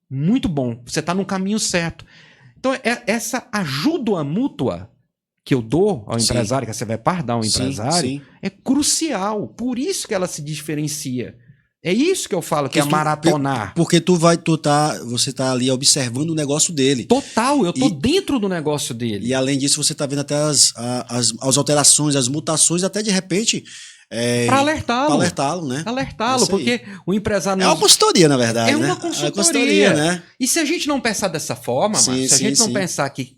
muito bom, você está no caminho certo. Então, essa ajuda mútua que eu dou ao empresário, que você vai dar ao empresário, é crucial. Por isso que ela se diferencia. É isso que eu falo que é maratonar. Porque você tá ali observando o negócio dele. Total, eu tô dentro do negócio dele. E além disso, você tá vendo até as alterações, as mutações, até de repente... Para alertá-lo. Para alertá-lo, né? Alertá-lo, porque o empresário... É uma consultoria, na verdade, né? É uma consultoria, né? E se a gente não pensar dessa forma, se a gente não pensar que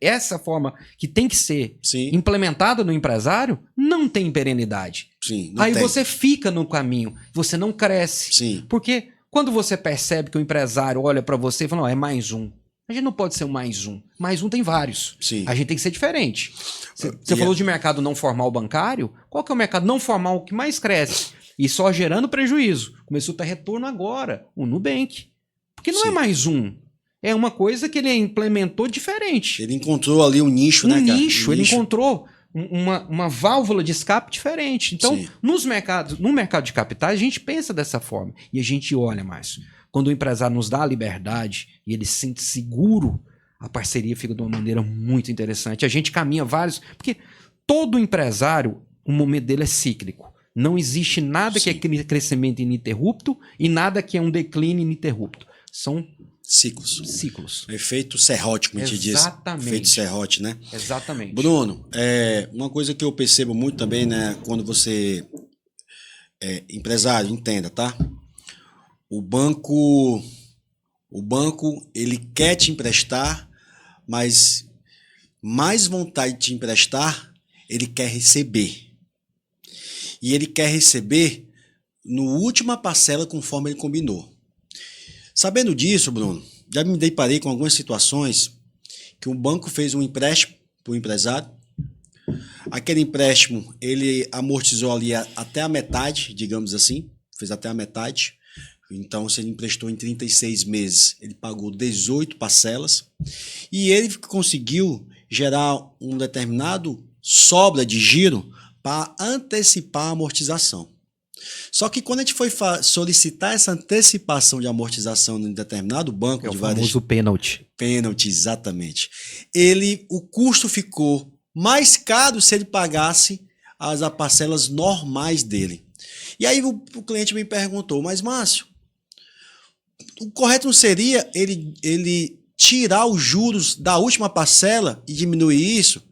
essa forma que tem que ser implementada no empresário, não tem perenidade. Aí você fica no caminho, você não cresce. Porque quando você percebe que o empresário olha para você e fala, é mais um. A gente não pode ser um mais um. Mais um tem vários. A gente tem que ser diferente. Você falou de mercado não formal bancário. Qual que é o mercado não formal que mais cresce? E só gerando prejuízo. Começou a ter retorno agora. O Nubank. Porque não é mais um. É uma coisa que ele implementou diferente. Ele encontrou ali um nicho, né, cara? Ele encontrou uma válvula de escape diferente. Então, no mercado de capitais, a gente pensa dessa forma. E a gente olha mais. Quando o empresário nos dá a liberdade e ele se sente seguro, a parceria fica de uma maneira muito interessante. A gente caminha vários... Porque todo empresário, o momento dele é cíclico. Não existe nada que é crescimento ininterrupto e nada que é um declínio ininterrupto. São ciclos. Efeito serrote, como a gente diz. Exatamente. Efeito serrote, né? Exatamente. Bruno, uma coisa que eu percebo muito também, né? Quando você é empresário, entenda, tá? O banco, ele quer te emprestar, mas mais vontade de te emprestar, ele quer receber. E ele quer receber no última parcela conforme ele combinou. Sabendo disso, Bruno, já me deparei com algumas situações que um banco fez um empréstimo para o empresário. Aquele empréstimo, ele amortizou ali até a metade, digamos assim, fez até a metade. Então, se ele emprestou em 36 meses, ele pagou 18 parcelas. E ele conseguiu gerar um determinado sobra de giro para antecipar a amortização. Só que quando a gente foi solicitar essa antecipação de amortização em determinado banco É o de famoso pênalti. pênalti, exatamente. O custo ficou mais caro se ele pagasse as parcelas normais dele. E aí o cliente me perguntou, mas Márcio, o correto não seria ele tirar os juros da última parcela e diminuir isso?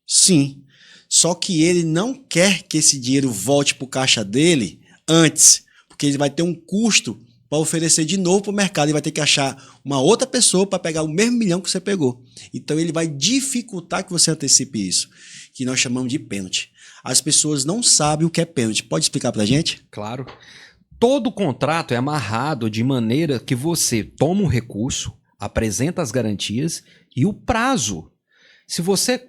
Sim. Só que ele não quer que esse dinheiro volte para o caixa dele antes, porque ele vai ter um custo para oferecer de novo para o mercado. Ele vai ter que achar uma outra pessoa para pegar o mesmo milhão que você pegou. Então ele vai dificultar que você antecipe isso, que nós chamamos de pênalti. As pessoas não sabem o que é pênalti. Pode explicar para a gente? Claro. Todo contrato é amarrado de maneira que você toma um recurso, apresenta as garantias e o prazo. Se você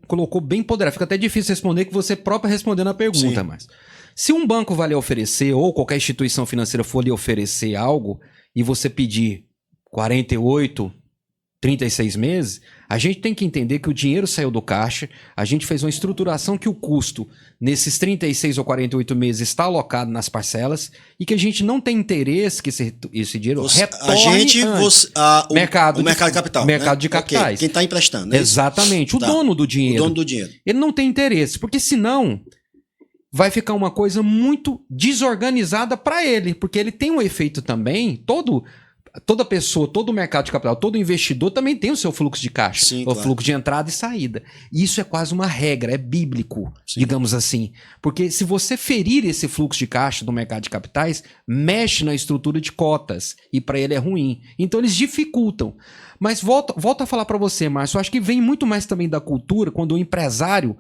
colocou bem ponderado, fica até difícil responder que você próprio respondendo a pergunta, Sim. mas se um banco vai lhe oferecer ou qualquer instituição financeira for lhe oferecer algo e você pedir 48, 36 meses, a gente tem que entender que o dinheiro saiu do caixa, a gente fez uma estruturação que o custo nesses 36 ou 48 meses está alocado nas parcelas e que a gente não tem interesse que esse dinheiro retorne antes. O mercado de capital. Mercado de capitais. Okay. Quem está emprestando. Né? Exatamente. O dono do dinheiro. O dono do dinheiro. Ele não tem interesse, porque senão vai ficar uma coisa muito desorganizada para ele, porque ele tem um efeito também, toda pessoa, todo mercado de capital, todo investidor também tem o seu fluxo de caixa, Sim, o claro. fluxo de entrada e saída. E isso é quase uma regra, é bíblico, Sim. digamos assim. Porque se você ferir esse fluxo de caixa do mercado de capitais, mexe na estrutura de cotas e para ele é ruim. Então eles dificultam. Mas volto a falar para você, Márcio, eu acho que vem muito mais também da cultura quando o empresário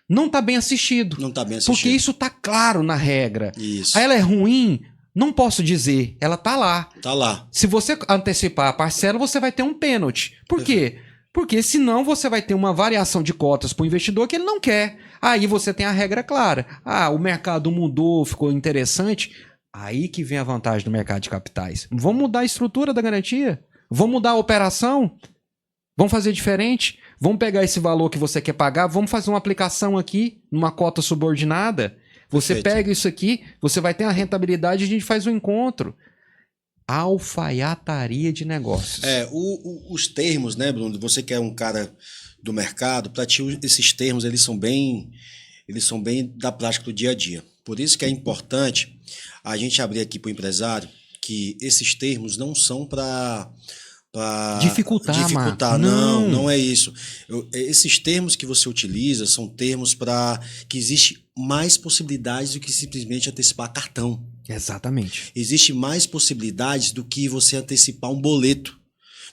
não está bem assistido. Não está bem assistido. Porque isso está claro na regra. Isso. Aí ela é ruim. Não posso dizer, ela tá lá. Tá lá. Se você antecipar a parcela, você vai ter um pênalti. Por quê? Porque senão você vai ter uma variação de cotas para o investidor que ele não quer. Aí você tem a regra clara. Ah, o mercado mudou, ficou interessante. Aí que vem a vantagem do mercado de capitais. Vamos mudar a estrutura da garantia? Vamos mudar a operação? Vamos fazer diferente? Vamos pegar esse valor que você quer pagar, vamos fazer uma aplicação aqui, numa cota subordinada? Você Perfeito. pega isso aqui, você vai ter uma rentabilidade e a gente faz um encontro. Alfaiataria de negócios. Os termos, né, Bruno? Você que é um cara do mercado, para ti esses termos eles são bem da prática do dia a dia. Por isso que é importante a gente abrir aqui para o empresário que esses termos não são para dificultar. Não é isso. Esses termos que você utiliza são termos para que existe mais possibilidades do que simplesmente antecipar cartão. Exatamente. Existe mais possibilidades do que você antecipar um boleto.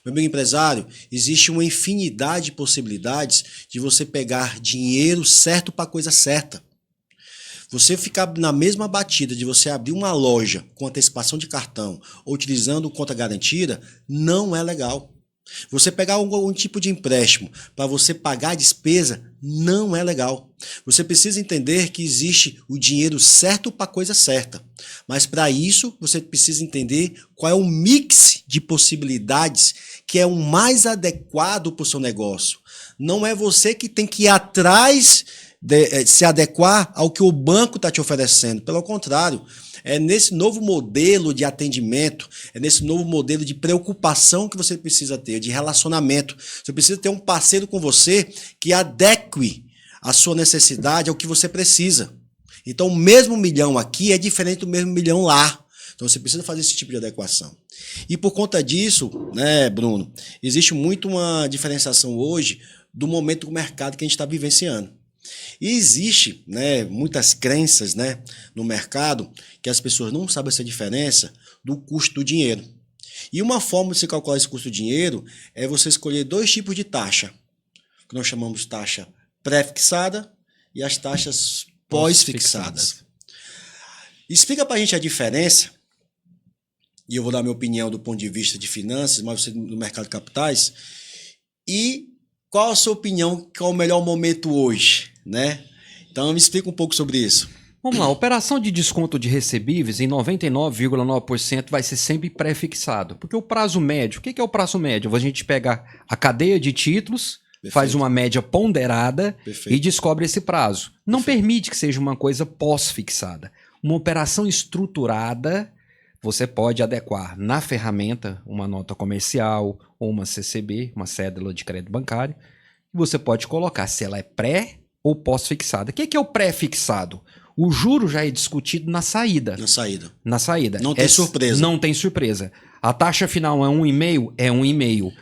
Meu amigo empresário, existe uma infinidade de possibilidades de você pegar dinheiro certo para a coisa certa. Você ficar na mesma batida de você abrir uma loja com antecipação de cartão ou utilizando conta garantida, não é legal. Você pegar algum tipo de empréstimo para você pagar a despesa, não é legal. Você precisa entender que existe o dinheiro certo para a coisa certa. Mas para isso, você precisa entender qual é o mix de possibilidades que é o mais adequado para o seu negócio. Não é você que tem que ir atrás se adequar ao que o banco está te oferecendo. Pelo contrário, é nesse novo modelo de atendimento, é nesse novo modelo de preocupação que você precisa ter, de relacionamento. Você precisa ter um parceiro com você que adeque a sua necessidade ao que você precisa. Então, o mesmo milhão aqui é diferente do mesmo milhão lá. Então, você precisa fazer esse tipo de adequação. E por conta disso, né, Bruno, existe muito uma diferenciação hoje do momento do mercado que a gente está vivenciando. E existe, né, muitas crenças, né, no mercado que as pessoas não sabem essa diferença do custo do dinheiro. E uma forma de se calcular esse custo do dinheiro é você escolher dois tipos de taxa, que nós chamamos de taxa pré-fixada e as taxas pós-fixadas. Explica para a gente a diferença, e eu vou dar minha opinião do ponto de vista de finanças, mas você no mercado de capitais, e qual a sua opinião, qual é o melhor momento hoje, né? Então me explica um pouco sobre isso. Vamos lá, operação de desconto de recebíveis em 99,9% vai ser sempre pré-fixado. Porque o prazo médio, o que é o prazo médio? A gente pega a cadeia de títulos, Perfeito. faz uma média ponderada Perfeito. e descobre esse prazo. Não permite que seja uma coisa pós-fixada. Uma operação estruturada, você pode adequar na ferramenta uma nota comercial ou uma CCB, uma cédula de crédito bancário. Você pode colocar se ela é pré ou pós-fixada. O que é o pré-fixado? O juro já é discutido na saída. Na saída. Não tem surpresa. Não tem surpresa. A taxa final é 1,5? É 1,5.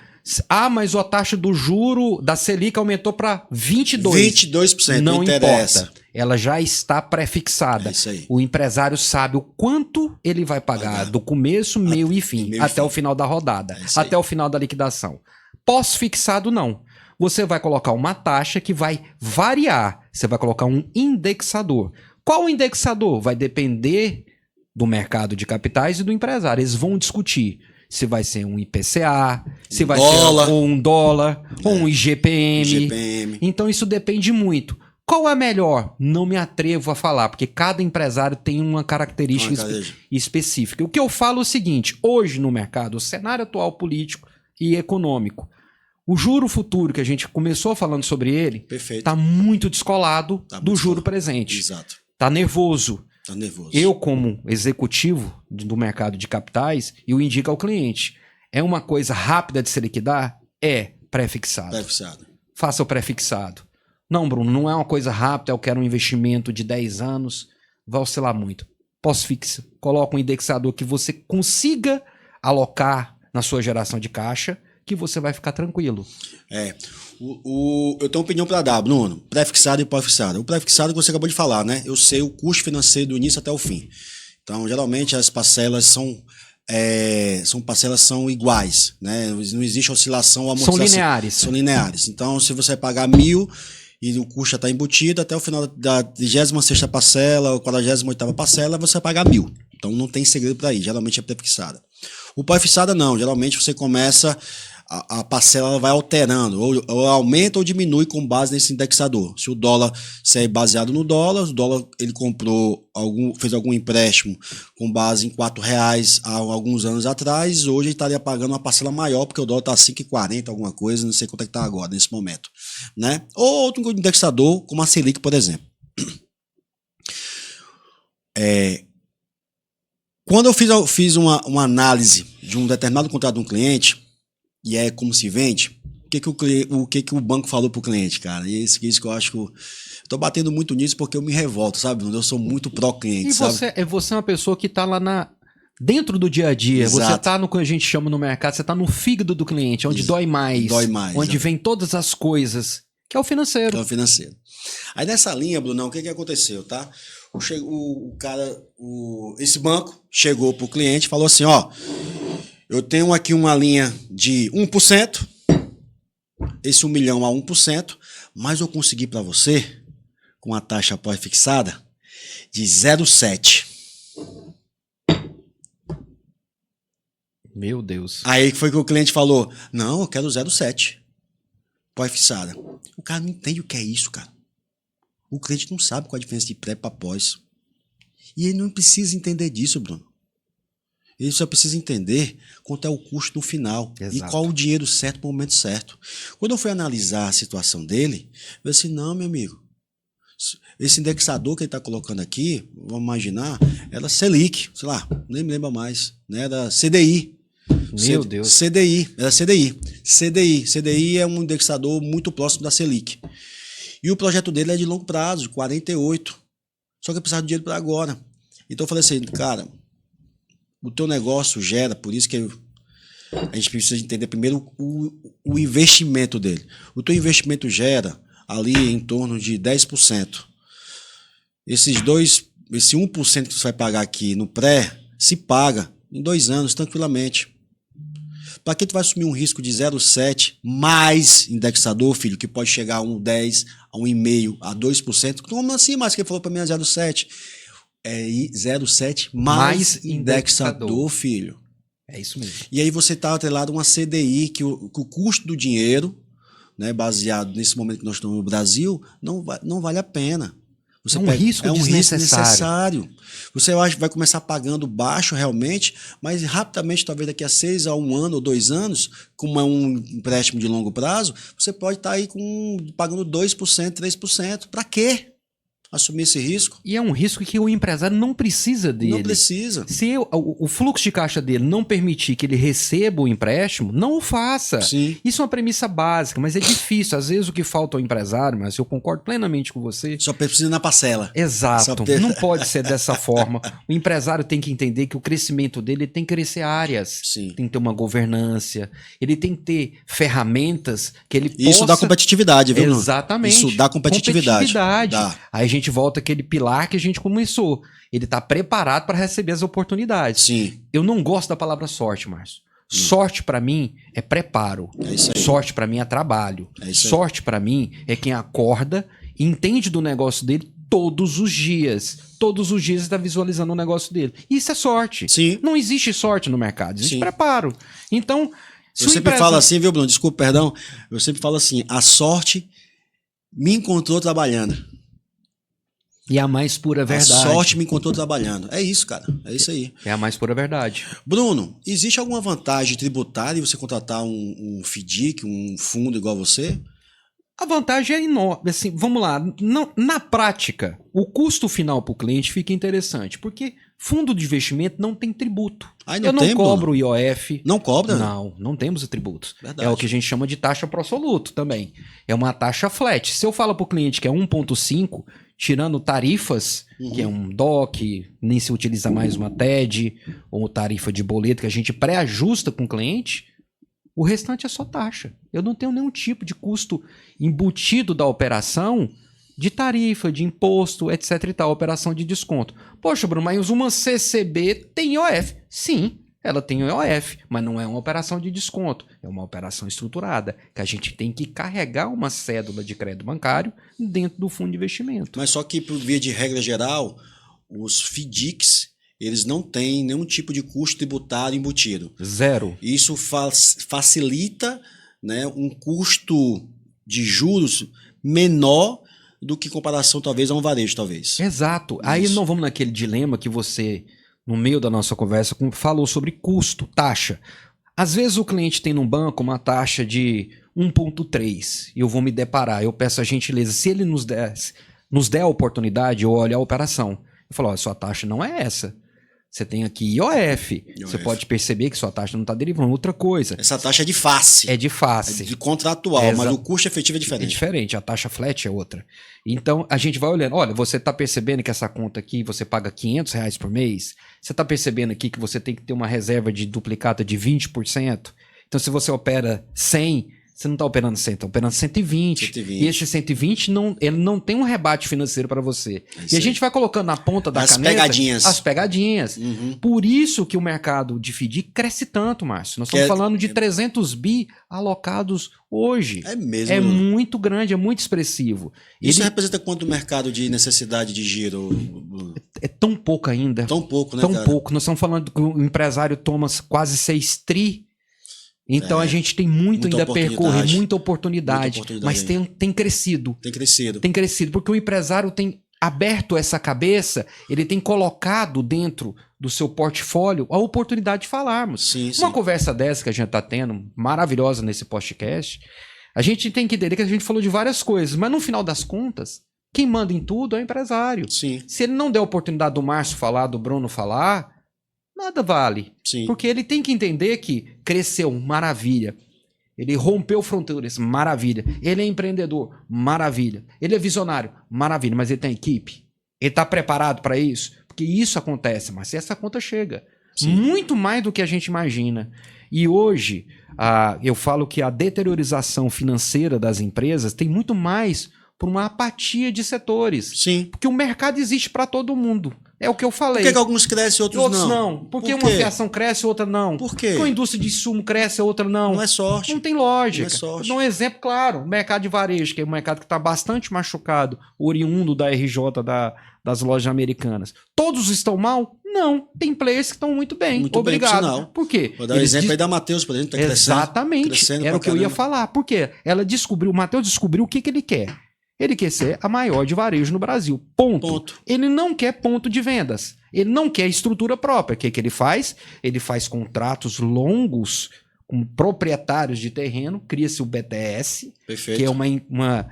Ah, mas a taxa do juro da Selic aumentou para 22%. 22%, não interessa. Importa. Ela já está pré-fixada. É isso aí. O empresário sabe o quanto ele vai pagar do começo, meio e fim, até o final da rodada, até o final da liquidação. Pós-fixado, não. Você vai colocar uma taxa que vai variar. Você vai colocar um indexador. Qual indexador? Vai depender do mercado de capitais e do empresário. Eles vão discutir se vai ser um IPCA, se vai ser ou um dólar, ou um IGPM. Então isso depende muito. Qual é melhor? Não me atrevo a falar, porque cada empresário tem uma característica específica. O que eu falo é o seguinte, hoje no mercado, o cenário atual político e econômico, o juro futuro, que a gente começou falando sobre ele, está muito descolado do juro presente. Exato. Está nervoso. Tá nervoso. Eu, como executivo do mercado de capitais, eu indico ao cliente. É uma coisa rápida de se liquidar? É pré-fixado. Pré-fixado. Faça o pré-fixado. Não, Bruno, não é uma coisa rápida, eu quero um investimento de 10 anos, vai oscilar muito. Pós-fixa. Coloca um indexador que você consiga alocar na sua geração de caixa, que você vai ficar tranquilo. Eu tenho uma opinião para dar, Bruno. Pré-fixado e pós-fixado. O pré-fixado que você acabou de falar, né? Eu sei o custo financeiro do início até o fim. Então, geralmente, as parcelas são iguais, né? Não existe oscilação ou amortização. São lineares. Então, se você pagar 1.000 e o custo já está embutido, até o final da 36ª parcela ou 48ª parcela, você vai pagar 1.000. Então, não tem segredo para ir. Geralmente é pré-fixada. O pós-fixada não. Geralmente, você começa... A parcela ela vai alterando, ou aumenta ou diminui com base nesse indexador. Se o dólar é baseado no dólar, o dólar ele fez algum empréstimo com base em R$4 há alguns anos atrás, hoje ele estaria pagando uma parcela maior, porque o dólar está 5,40, alguma coisa, não sei quanto é que está agora, nesse momento. Né? Ou outro indexador, como a Selic, por exemplo. Quando eu fiz uma análise de um determinado contrato de um cliente, e é como se vende, o que o banco falou pro cliente, cara? E isso que eu acho que eu tô batendo muito nisso porque eu me revolto, sabe? Eu sou muito pró-cliente, sabe? Você é uma pessoa que tá lá dentro do dia a dia. Exato. Você tá no que a gente chama no mercado, você tá no fígado do cliente, onde dói mais. Onde vem todas as coisas, que é o financeiro. Que é o financeiro. Aí nessa linha, Brunão, o que aconteceu, tá? Esse banco chegou pro cliente e falou assim, ó, eu tenho aqui uma linha de 1%, esse 1 milhão a 1%, mas eu consegui para você, com a taxa pós-fixada, de 0,7%. Meu Deus. Aí foi que o cliente falou, não, eu quero 0,7%, pós-fixada. O cara não entende o que é isso, cara. O cliente não sabe qual a diferença de pré para pós. E ele não precisa entender disso, Bruno. Ele só precisa entender quanto é o custo no final. Exato. E qual o dinheiro certo para o momento certo. Quando eu fui analisar a situação dele, eu disse, não, meu amigo, esse indexador que ele está colocando aqui, vamos imaginar, era Selic, sei lá, nem me lembro mais, né? Era CDI. Meu Deus. Era CDI. CDI é um indexador muito próximo da Selic. E o projeto dele é de longo prazo, de 48. Só que eu precisava de dinheiro para agora. Então eu falei assim, cara, o teu negócio gera, por isso que a gente precisa entender primeiro o investimento dele. O teu investimento gera ali em torno de 10%. Esse 1% que você vai pagar aqui no pré, se paga em 2 anos tranquilamente. Para que tu vai assumir um risco de 0,7 mais indexador, filho, que pode chegar a 1,10, a 1,5, a 2%? Como assim, mas que ele falou para mim é 0,7? É 0,7 mais indexador, filho. É isso mesmo. E aí você está atrelado a uma CDI, que o custo do dinheiro né, baseado nesse momento que nós estamos no Brasil, não vale a pena. É um risco desnecessário. Você vai começar pagando baixo realmente, mas rapidamente, talvez daqui a 6 a 1 ano ou 2 anos, como é um empréstimo de longo prazo, você pode estar aí pagando 2%, 3%. Para quê assumir esse risco? E é um risco que o empresário não precisa dele. Não precisa. Se o fluxo de caixa dele não permitir que ele receba o empréstimo, não o faça. Sim. Isso é uma premissa básica, mas é difícil. Às vezes o que falta ao empresário, mas eu concordo plenamente com você. Só precisa na parcela. Exato. Não pode ser dessa forma. O empresário tem que entender que o crescimento dele tem que crescer áreas. Sim. Tem que ter uma governança. Ele tem que ter ferramentas que ele possa... Isso dá competitividade, viu? Exatamente. Isso dá competitividade. Dá. Aí a gente volta àquele pilar que a gente começou. Ele está preparado para receber as oportunidades. Sim. Eu não gosto da palavra sorte, Márcio. Sorte para mim é preparo. É isso aí. Sorte para mim é trabalho. É isso aí. Sorte para mim é quem acorda e entende do negócio dele todos os dias. Todos os dias está visualizando o negócio dele. Isso é sorte. Sim. Não existe sorte no mercado, existe Sim. preparo. Então, Eu sempre falo assim, viu, Bruno? Desculpa, perdão. Eu sempre falo assim, a sorte me encontrou trabalhando. E a mais pura verdade. A sorte me encontrou trabalhando. É isso, cara. É isso aí. É a mais pura verdade. Bruno, existe alguma vantagem tributária em você contratar um FDIC, um fundo igual a você? A vantagem é enorme. Assim, vamos lá. Na prática, o custo final para o cliente fica interessante, porque fundo de investimento não tem tributo. Eu não cobro IOF. Não cobra? Não temos tributos. Verdade. É o que a gente chama de taxa pro soluto também. É uma taxa flat. Se eu falo para o cliente que é 1,5, tirando tarifas, que é um DOC, nem se utiliza mais uma TED, ou tarifa de boleto que a gente pré-ajusta com o cliente, o restante é só taxa. Eu não tenho nenhum tipo de custo embutido da operação, de tarifa, de imposto, etc e tal, operação de desconto. Poxa, Bruno, mas uma CCB tem IOF. Sim, ela tem IOF, mas não é uma operação de desconto. É uma operação estruturada, que a gente tem que carregar uma cédula de crédito bancário dentro do fundo de investimento. Mas só que, por via de regra geral, os FDICs, eles não têm nenhum tipo de custo tributário embutido. Zero. Isso facilita, né, um custo de juros menor do que em comparação, talvez, a um varejo, talvez. Exato. Isso. Aí não vamos naquele dilema que você, no meio da nossa conversa, falou sobre custo, taxa. Às vezes o cliente tem num banco uma taxa de 1,3 e eu vou me deparar, eu peço a gentileza, se ele nos der a oportunidade, eu olho a operação. Eu falo, sua taxa não é essa. Você tem aqui IOF. Você pode perceber que sua taxa não está derivando outra coisa. Essa taxa é de face. É de face. É de contratual, mas o custo efetivo é diferente. É diferente, a taxa flat é outra. Então, a gente vai olhando. Olha, você está percebendo que essa conta aqui, você paga R$500 por mês? Você está percebendo aqui que você tem que ter uma reserva de duplicata de 20%? Então, se você opera 100, você não está operando 100, está operando 120. E esse 120, ele não tem um rebate financeiro para você. E a gente vai colocando na ponta da caneta as pegadinhas. Uhum. Por isso que o mercado de FDIC cresce tanto, Márcio. Nós estamos falando de 300 bi alocados hoje. É mesmo. É muito grande, é muito expressivo. Isso representa quanto o mercado de necessidade de giro? É tão pouco ainda. Tão pouco, né, tão cara? pouco. Nós estamos falando que o empresário toma quase 6 tri. Então a gente tem muito ainda a percorrer, muita oportunidade. Mas tem crescido. Tem crescido. Tem crescido, porque o empresário tem aberto essa cabeça, ele tem colocado dentro do seu portfólio a oportunidade de falarmos. Sim, Uma conversa dessa que a gente está tendo, maravilhosa nesse podcast, a gente tem que entender que a gente falou de várias coisas, mas no final das contas, quem manda em tudo é o empresário. Sim. Se ele não der a oportunidade do Márcio falar, do Bruno falar, nada vale. Sim. Porque ele tem que entender que cresceu, maravilha. Ele rompeu fronteiras, maravilha. Ele é empreendedor, maravilha. Ele é visionário, maravilha. Mas ele tem equipe. Ele está preparado para isso? Porque isso acontece, mas essa conta chega. Sim. Muito mais do que a gente imagina. E hoje, eu falo que a deteriorização financeira das empresas tem muito mais por uma apatia de setores. Sim. Porque o mercado existe para todo mundo. É o que eu falei. Por que alguns crescem e outros não? Por que uma fiação cresce e outra não? Por quê? Porque uma indústria de insumo cresce e outra não? Não é sorte. Não tem lógica. Não é sorte. Dou um exemplo claro. O mercado de varejo, que é um mercado que está bastante machucado, oriundo da RJ das lojas americanas. Todos estão mal? Não, tem players que estão muito bem. Muito bem, obrigado. por sinal. Por quê? Vou dar o exemplo aí da Matheus, por exemplo, tá Exatamente. crescendo Era pra o que eu ia caramba. falar. Por quê? O Matheus descobriu o que ele quer. Ele quer ser a maior de varejo no Brasil. Ponto. Ele não quer ponto de vendas. Ele não quer estrutura própria. O que ele faz? Ele faz contratos longos com proprietários de terreno, cria-se o BTS, Perfeito. que é uma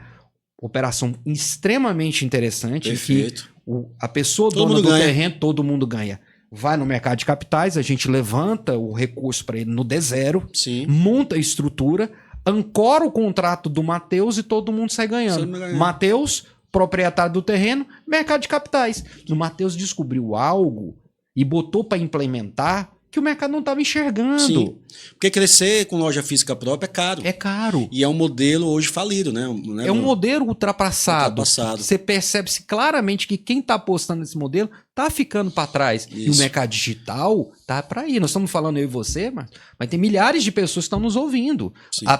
operação extremamente interessante. Perfeito. Que a pessoa Todo dona mundo do ganha. terreno, todo mundo ganha. Vai no mercado de capitais, a gente levanta o recurso para ele no D0, Sim. monta a estrutura, ancora o contrato do Matheus e todo mundo sai ganhando. Matheus, proprietário do terreno, mercado de capitais. O Matheus descobriu algo e botou para implementar que o mercado não estava enxergando. Sim. Porque crescer com loja física própria é caro. É caro. E é um modelo hoje falido, né? É um modelo ultrapassado. Ultrapassado. Você percebe-se claramente que quem está apostando nesse modelo está ficando para trás. Isso. E o mercado digital tá para ir. Nós estamos falando eu e você, mas tem milhares de pessoas que estão nos ouvindo.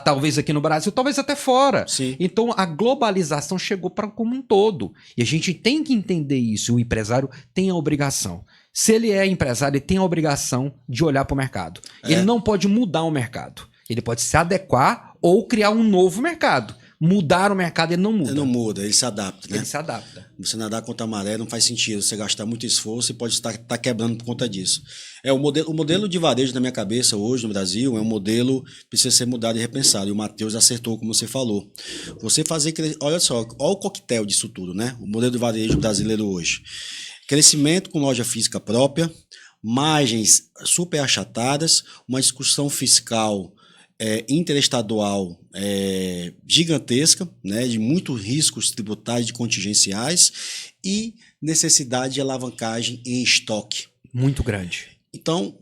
Talvez aqui no Brasil, talvez até fora. Sim. Então a globalização chegou para como um todo. E a gente tem que entender isso. O empresário tem a obrigação. Se ele é empresário, ele tem a obrigação de olhar para o mercado. Ele não pode mudar o mercado. Ele pode se adequar ou criar um novo mercado. Mudar o mercado, ele não muda. Ele não muda, ele se adapta, né? Ele se adapta. Você nadar contra a maré não faz sentido. Você gastar muito esforço e pode estar quebrando por conta disso. O modelo de varejo na minha cabeça hoje no Brasil é um modelo que precisa ser mudado e repensado. E o Matheus acertou, como você falou. Você fazer... Olha só, olha o coquetel disso tudo, né? O modelo de varejo brasileiro hoje. Crescimento com loja física própria, margens super achatadas, uma discussão fiscal interestadual gigantesca, né, de muitos riscos tributários e contingenciais e necessidade de alavancagem em estoque. Muito grande. Então,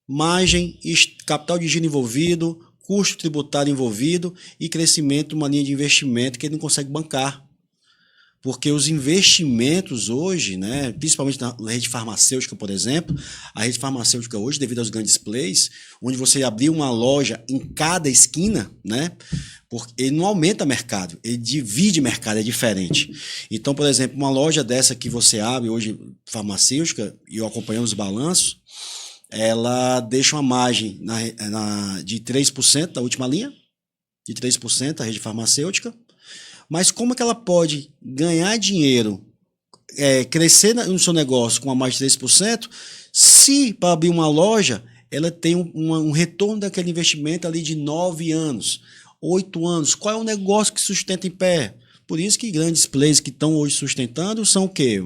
margem, capital de giro envolvido, custo tributário envolvido e crescimento de uma linha de investimento que ele não consegue bancar. Porque os investimentos hoje, né, principalmente na rede farmacêutica, por exemplo, a rede farmacêutica hoje, devido aos grandes players, onde você abrir uma loja em cada esquina, né, porque ele não aumenta mercado, ele divide mercado, é diferente. Então, por exemplo, uma loja dessa que você abre hoje, farmacêutica, e eu acompanhando os balanços, ela deixa uma margem de 3% da última linha, de 3% a rede farmacêutica. Mas como é que ela pode ganhar dinheiro, crescer no seu negócio com a mais de 3%, se para abrir uma loja ela tem um retorno daquele investimento ali de 9 anos, 8 anos? Qual é o negócio que sustenta em pé? Por isso que grandes players que estão hoje sustentando são o quê?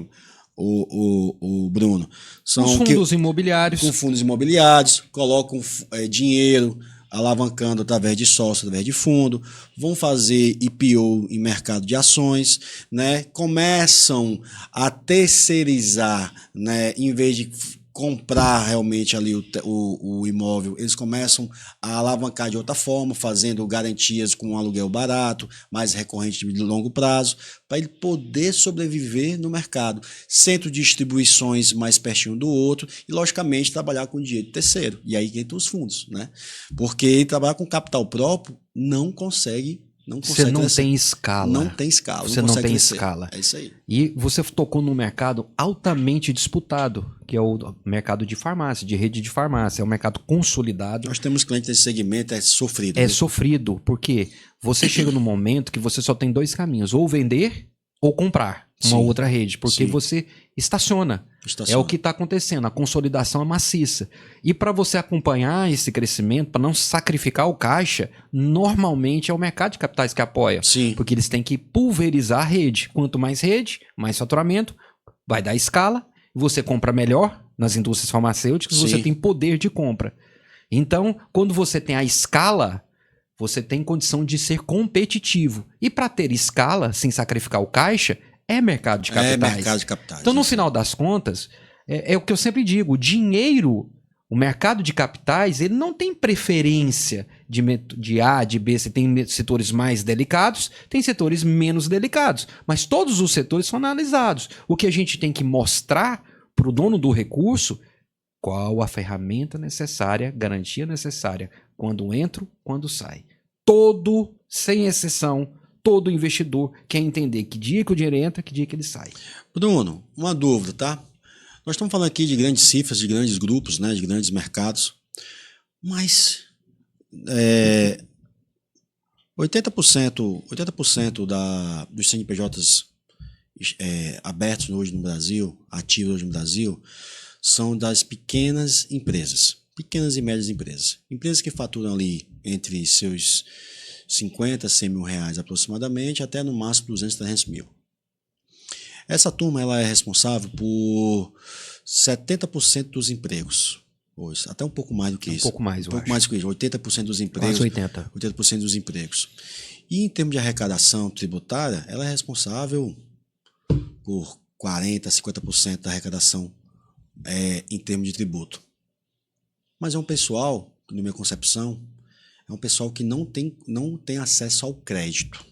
O Bruno? São os fundos imobiliários. Com fundos imobiliários, colocam dinheiro alavancando através de sócio, através de fundo, vão fazer IPO em mercado de ações, né? Começam a terceirizar, né? Em vez de comprar realmente ali o imóvel, eles começam a alavancar de outra forma, fazendo garantias com um aluguel barato, mais recorrente de longo prazo, para ele poder sobreviver no mercado. Centro de distribuições mais pertinho do outro e, logicamente, trabalhar com dinheiro terceiro. E aí entra os fundos, né? Porque trabalhar com capital próprio não consegue. Você não crescer. tem escala. Não tem escala. Você não tem escala. É isso aí. E você tocou num mercado altamente disputado, que é o mercado de farmácia, de rede de farmácia. É um mercado consolidado. Nós temos clientes desse segmento, é sofrido. É sofrido, porque você chega num momento que você só tem dois caminhos, ou vender ou comprar uma outra rede, porque você estaciona. É o que está acontecendo, a consolidação é maciça. E para você acompanhar esse crescimento, para não sacrificar o caixa, normalmente é o mercado de capitais que apoia. Sim. Porque eles têm que pulverizar a rede. Quanto mais rede, mais faturamento, vai dar escala, você compra melhor nas indústrias farmacêuticas, você tem poder de compra. Então, quando você tem a escala, você tem condição de ser competitivo. E para ter escala, sem sacrificar o caixa, é mercado de capitais. É mercado de capitais. Então, no final das contas, é o que eu sempre digo, o dinheiro, o mercado de capitais, ele não tem preferência de A, de B. Você tem setores mais delicados, tem setores menos delicados. Mas todos os setores são analisados. O que a gente tem que mostrar para o dono do recurso, qual a ferramenta necessária, garantia necessária, quando entro, quando sai. Todo, sem exceção, todo investidor quer entender que dia que o dinheiro entra, que dia que ele sai. Bruno, uma dúvida, tá? Nós estamos falando aqui de grandes cifras, de grandes grupos, né, de grandes mercados, mas 80% dos CNPJs abertos hoje no Brasil, ativos hoje no Brasil, são das pequenas empresas, pequenas e médias empresas. Empresas que faturam ali entre seus 50, 100 mil reais aproximadamente, até no máximo 200, 300 mil. Essa turma ela é responsável por 70% dos empregos. Hoje, até um pouco mais do que isso. Um pouco mais, um pouco mais do que isso. 80% dos empregos. Quase 80%. 80% dos empregos. E em termos de arrecadação tributária, ela é responsável por 40%, 50% da arrecadação em termos de tributo. Mas é um pessoal, na minha concepção, é um pessoal que não tem acesso ao crédito.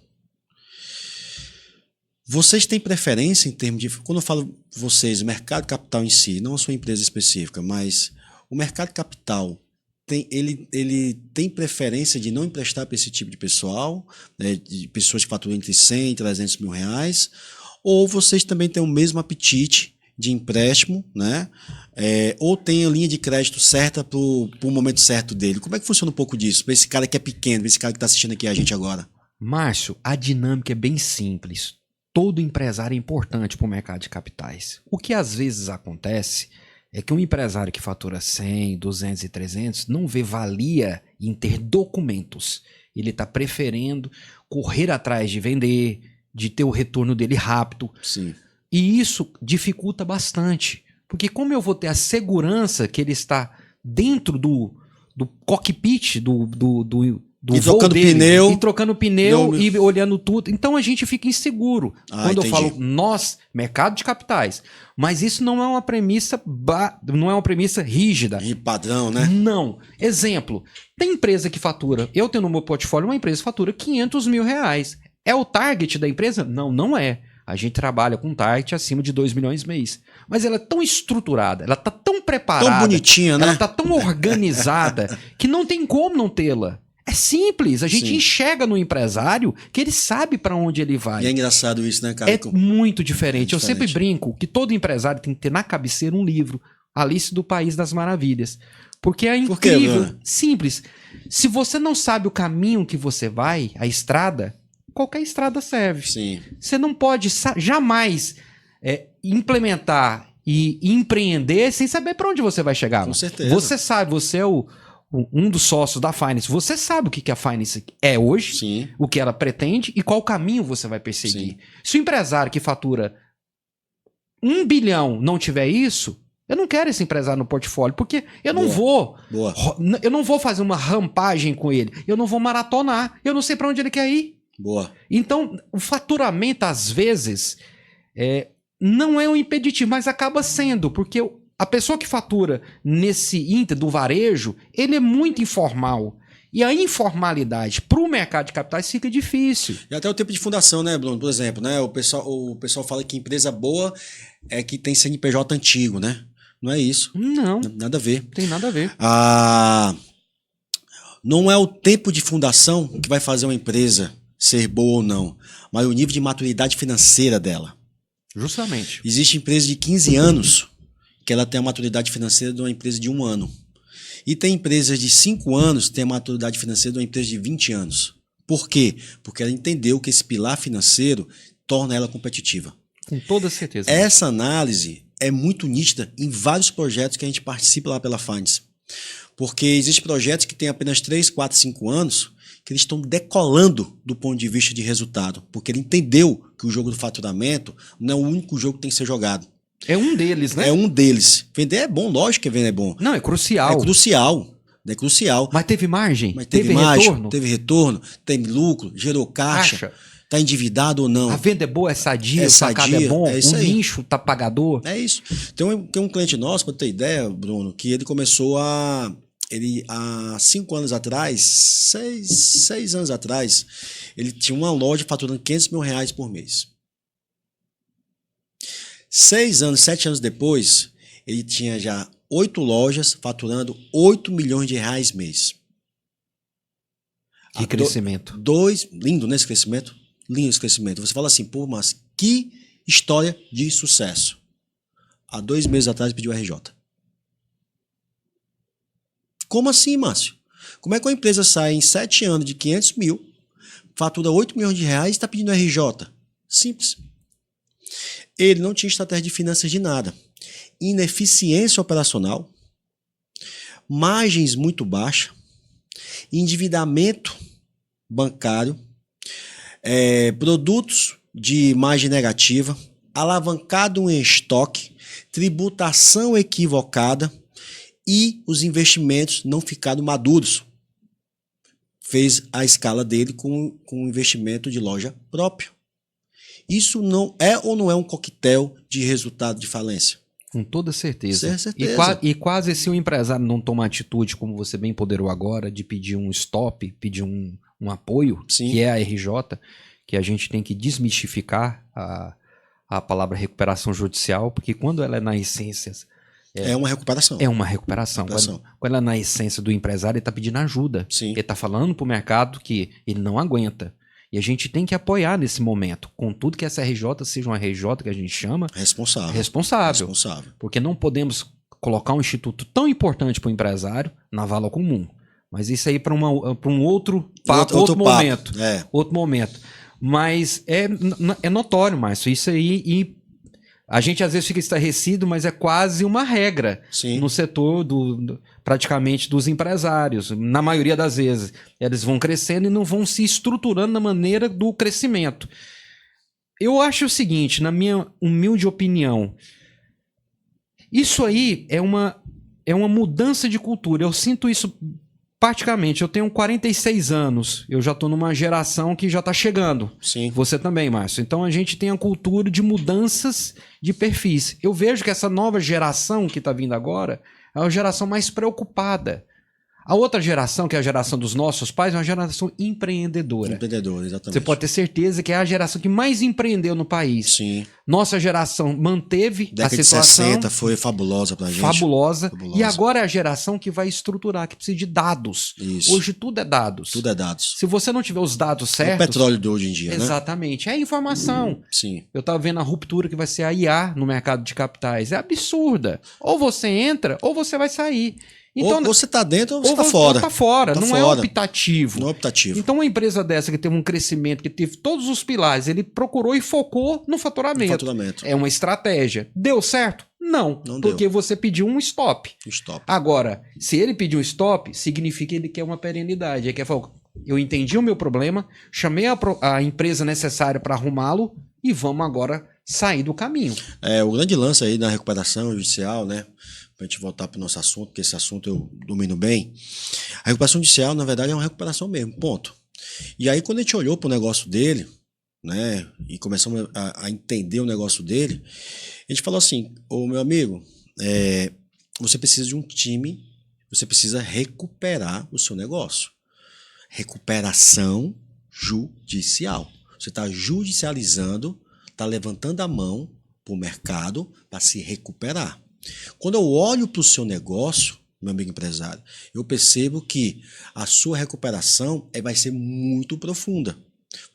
Vocês têm preferência em termos de... Quando eu falo vocês, mercado capital em si, não a sua empresa específica, mas o mercado capital, ele tem preferência de não emprestar para esse tipo de pessoal, né, de pessoas que faturam entre 100 e 300 mil reais, ou vocês também têm o mesmo apetite de empréstimo, né? Ou tem a linha de crédito certa para o momento certo dele? Como é que funciona um pouco disso? Para esse cara que é pequeno, para esse cara que está assistindo aqui a gente agora. Márcio, a dinâmica é bem simples. Todo empresário é importante para o mercado de capitais. O que às vezes acontece é que um empresário que fatura 100, 200 e 300 não vê valia em ter documentos. Ele está preferindo correr atrás de vender, de ter o retorno dele rápido. Sim. E isso dificulta bastante. Porque como eu vou ter a segurança que ele está dentro do cockpit do e voo trocando dele, pneu. e trocando pneu e olhando tudo. Então a gente fica inseguro quando entendi. eu falo nós, mercado de capitais. Mas isso não é uma premissa rígida. E padrão, né? Não. Exemplo, tem empresa que fatura, eu tenho no meu portfólio uma empresa que fatura 500 mil reais. É o target da empresa? Não, não é. A gente trabalha com target acima de 2 milhões mês. Mas ela é tão estruturada, ela está tão preparada. Tão bonitinha, né? Ela está tão organizada que não tem como não tê-la. É simples, a gente Sim. enxerga no empresário que ele sabe para onde ele vai. E é engraçado isso, né, cara? É muito diferente. É Eu sempre brinco que todo empresário tem que ter na cabeceira um livro, Alice do País das Maravilhas. Porque é incrível, Por quê, simples. Se você não sabe o caminho que você vai, a estrada, qualquer estrada serve. Sim. Você não pode jamais implementar e empreender sem saber para onde você vai chegar. Com certeza. Você sabe, você é um dos sócios da Finance. Você sabe o que a Finance é hoje, Sim. o que ela pretende e qual caminho você vai perseguir. Sim. Se o empresário que fatura 1 bilhão não tiver isso, eu não quero esse empresário no portfólio, porque eu não vou. Boa. Eu não vou fazer uma rampagem com ele. Eu não vou maratonar. Eu não sei para onde ele quer ir. Boa. Então, o faturamento, às vezes, não é um impeditivo, mas acaba sendo, porque a pessoa que fatura nesse ínter do varejo, ele é muito informal. E a informalidade para o mercado de capitais fica difícil. E até o tempo de fundação, né, Bruno? Por exemplo, né, o pessoal fala que empresa boa é que tem CNPJ antigo, né? Não é isso. Não. Nada a ver. Tem nada a ver. Não é o tempo de fundação que vai fazer uma empresa ser boa ou não, mas o nível de maturidade financeira dela. Justamente. Existe empresa de 15 anos que ela tem a maturidade financeira de uma empresa de 1 ano. E tem empresas de 5 anos que tem a maturidade financeira de uma empresa de 20 anos. Por quê? Porque ela entendeu que esse pilar financeiro torna ela competitiva. Com toda certeza. Essa análise é muito nítida em vários projetos que a gente participa lá pela Finance. Porque existem projetos que têm apenas 3, 4, 5 anos que eles estão decolando do ponto de vista de resultado. Porque ele entendeu que o jogo do faturamento não é o único jogo que tem que ser jogado. É um deles, né? É um deles. Vender é bom, lógico que vender é bom. Não, é crucial. É crucial. É crucial. Mas teve margem? Mas teve retorno? Teve retorno, tem lucro, gerou caixa. Tá endividado ou não. A venda é boa, é sadia, o sacado é bom, o nicho tá pagador. É isso. Tem um cliente nosso, para ter ideia, Bruno, que ele começou há 5 anos atrás, 6 anos atrás, ele tinha uma loja faturando 500 mil reais por mês. 6 anos, 7 anos depois, ele tinha já 8 lojas faturando 8 milhões de reais mês. Que crescimento. Lindo, né, esse crescimento? Lindo esse crescimento. Você fala assim, pô, mas que história de sucesso. há 2 meses atrás pediu RJ. Como assim, Márcio? Como é que uma empresa sai em 7 anos de 500 mil, fatura 8 milhões de reais e está pedindo RJ? Simples. Ele não tinha estratégia de finanças de nada. Ineficiência operacional, margens muito baixas, endividamento bancário, produtos de margem negativa, alavancado em estoque, tributação equivocada e os investimentos não ficaram maduros. Fez a escala dele com um investimento de loja próprio. Isso não é ou não é um coquetel de resultado de falência? Com toda certeza. Com certeza. E quase se o empresário não toma atitude, como você bem ponderou agora, de pedir um stop, pedir um apoio, Sim. que é a RJ, que a gente tem que desmistificar a palavra recuperação judicial, porque quando ela é na essência... É uma recuperação. É uma recuperação. Quando ela é na essência do empresário, ele está pedindo ajuda. Sim. Ele está falando para o mercado que ele não aguenta. E a gente tem que apoiar nesse momento. Contudo que essa RJ seja uma RJ que a gente chama... Responsável. Porque não podemos colocar um instituto tão importante para o empresário na vala comum. Mas isso aí para um outro papo, outro momento. Outro momento. Mas é notório, Márcio. Isso aí... E a gente às vezes fica estarrecido, mas é quase uma regra. Sim. No setor praticamente dos empresários. Na maioria das vezes. Eles vão crescendo e não vão se estruturando na maneira do crescimento. Eu acho o seguinte, na minha humilde opinião, isso aí é uma mudança de cultura. Eu sinto isso praticamente. Eu tenho 46 anos. Eu já estou numa geração que já está chegando. Sim. Você também, Márcio. Então a gente tem a cultura de mudanças de perfis. Eu vejo que essa nova geração que está vindo agora é uma geração mais preocupada. A outra geração, que é a geração dos nossos pais, é uma geração empreendedora. Empreendedora, exatamente. Você pode ter certeza que é a geração que mais empreendeu no país. Sim. Nossa geração manteve a situação. Década de 60 foi fabulosa pra gente. Fabulosa. E agora é a geração que vai estruturar, que precisa de dados. Isso. Hoje tudo é dados. Tudo é dados. Se você não tiver os dados É certos... o petróleo de hoje em dia, né? Exatamente. É informação. Sim. Eu estava vendo a ruptura que vai ser a IA no mercado de capitais. É absurda. Ou você entra, ou você vai sair. Então, ou você está dentro ou você está fora. fora. Tá fora. Não é optativo. Não é optativo. Então, uma empresa dessa que teve um crescimento, que teve todos os pilares, ele procurou e focou no faturamento. É uma estratégia. Deu certo? Não porque deu. você pediu um stop. Stop. Agora, se ele pediu um stop, significa que ele quer uma perenidade. Ele quer falar, eu entendi o meu problema, chamei a empresa necessária para arrumá-lo e vamos agora sair do caminho. O grande lance aí da recuperação judicial, né? Pra gente voltar para o nosso assunto, porque esse assunto eu domino bem. A recuperação judicial, na verdade, é uma recuperação mesmo, ponto. E aí, quando a gente olhou para o negócio dele, né, e começamos a entender o negócio dele, a gente falou assim, ô meu amigo, você precisa de um time, você precisa recuperar o seu negócio. Recuperação judicial. Você está judicializando, está levantando a mão para o mercado para se recuperar. Quando eu olho para o seu negócio, meu amigo empresário, eu percebo que a sua recuperação vai ser muito profunda.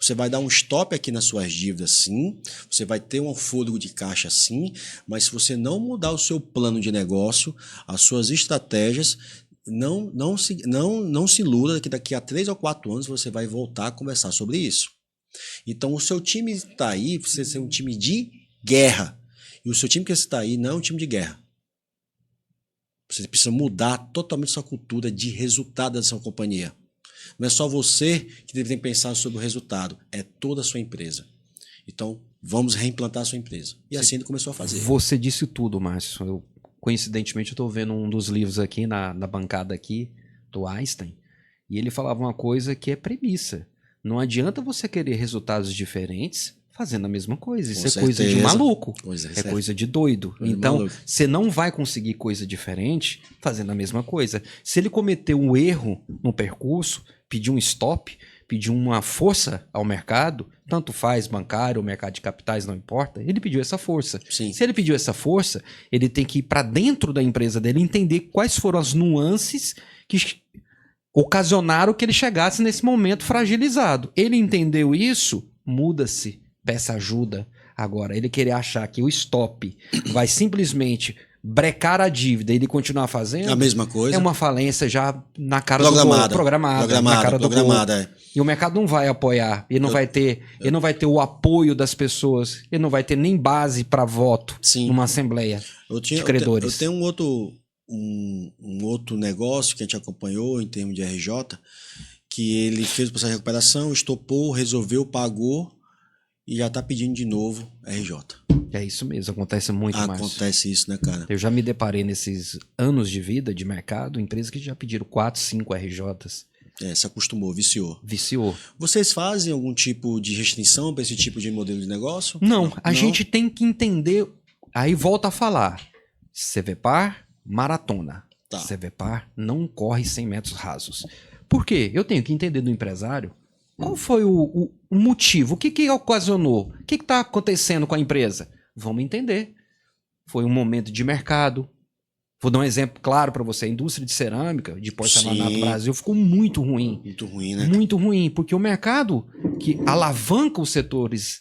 Você vai dar um stop aqui nas suas dívidas, sim. Você vai ter um fôlego de caixa, sim. Mas se você não mudar o seu plano de negócio, as suas estratégias, não se iluda que daqui a 3 ou 4 anos você vai voltar a conversar sobre isso. Então o seu time está aí, você ser um time de guerra. E o seu time que está aí não é um time de guerra. Você precisa mudar totalmente sua cultura de resultado da sua companhia. Não é só você que tem que pensar sobre o resultado, é toda a sua empresa. Então, vamos reimplantar a sua empresa. E assim ele começou a fazer. Você disse tudo, Márcio. Coincidentemente, eu estou vendo um dos livros aqui na bancada aqui, do Einstein, e ele falava uma coisa que é premissa. Não adianta você querer resultados diferentes fazendo a mesma coisa. Isso é coisa de maluco. É coisa de doido. Então, você não vai conseguir coisa diferente fazendo a mesma coisa. Se ele cometeu um erro no percurso, pediu um stop, pediu uma força ao mercado, tanto faz bancário ou mercado de capitais, não importa, ele pediu essa força. Sim. Se ele pediu essa força, ele tem que ir para dentro da empresa dele e entender quais foram as nuances que ocasionaram que ele chegasse nesse momento fragilizado. Ele entendeu isso, muda-se. Peça ajuda, Agora, ele querer achar que o stop vai simplesmente brecar a dívida e ele continuar fazendo... A mesma coisa. É uma falência já na cara Programada. do programada, na cara do Programada, povo. E o mercado não vai apoiar, ele não vai ter o apoio das pessoas, ele não vai ter nem base para voto numa assembleia de credores. Eu tenho um outro negócio que a gente acompanhou em termos de RJ, que ele fez o processo de recuperação, estopou, resolveu, pagou e já está pedindo de novo RJ. É isso mesmo, acontece muito mais. Acontece isso, né, cara? Eu já me deparei nesses anos de vida de mercado, empresas que já pediram 4, 5 RJs. Se acostumou, viciou. Viciou. Vocês fazem algum tipo de restrição para esse tipo de modelo de negócio? Não, a gente tem que entender. Aí volta a falar. CVPAR, maratona. Tá. CVPAR não corre 100 metros rasos. Por quê? Eu tenho que entender do empresário qual foi o motivo, o que ocasionou, o que está acontecendo com a empresa. Vamos entender. Foi um momento de mercado. Vou dar um exemplo claro para você. A indústria de cerâmica, de porcelanato no Brasil, ficou muito ruim. Muito ruim, né? Muito ruim, porque o mercado que alavanca os setores...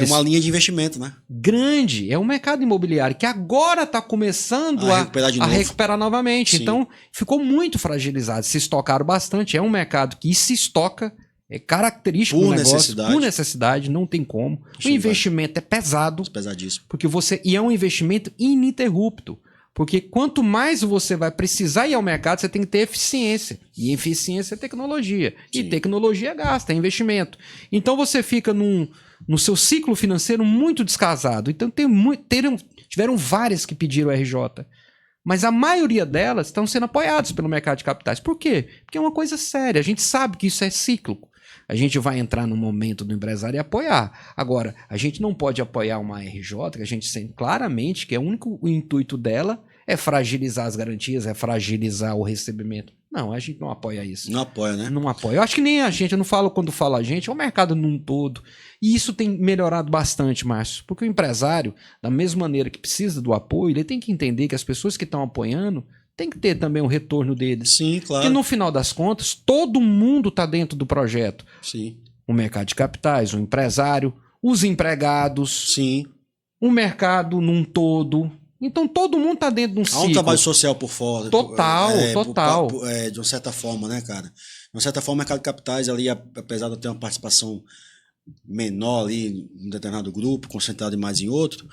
uma linha de investimento, né? Grande. É o mercado imobiliário que agora está começando a recuperar novamente. Sim. Então, ficou muito fragilizado. Se estocaram bastante. É um mercado que se estoca... É característico do negócio, por necessidade, não tem como. O investimento é pesado. Pesadíssimo. E é um investimento ininterrupto. Porque quanto mais você vai precisar ir ao mercado, você tem que ter eficiência. E eficiência é tecnologia. Sim. E tecnologia gasta, é investimento. Então você fica no seu ciclo financeiro muito descasado. Então tiveram várias que pediram RJ. Mas a maioria delas estão sendo apoiadas pelo mercado de capitais. Por quê? Porque é uma coisa séria. A gente sabe que isso é cíclico. A gente vai entrar no momento do empresário e apoiar. Agora, a gente não pode apoiar uma RJ, que a gente sente claramente que o único intuito dela é fragilizar as garantias, é fragilizar o recebimento. Não, a gente não apoia isso. Não apoia, né? Não apoia. Eu acho que nem a gente, eu não falo quando falo a gente, é o mercado num todo. E isso tem melhorado bastante, Márcio. Porque o empresário, da mesma maneira que precisa do apoio, ele tem que entender que as pessoas que estão apoiando tem que ter também um retorno deles. Sim, claro. Porque no final das contas, todo mundo está dentro do projeto. Sim. O mercado de capitais, o empresário, os empregados. Sim. O mercado num todo. Então todo mundo está dentro de um ciclo. Há um trabalho social por fora. Total. De uma certa forma, né, cara? De uma certa forma, o mercado de capitais ali, apesar de ter uma participação menor ali em um determinado grupo, concentrado mais em outro,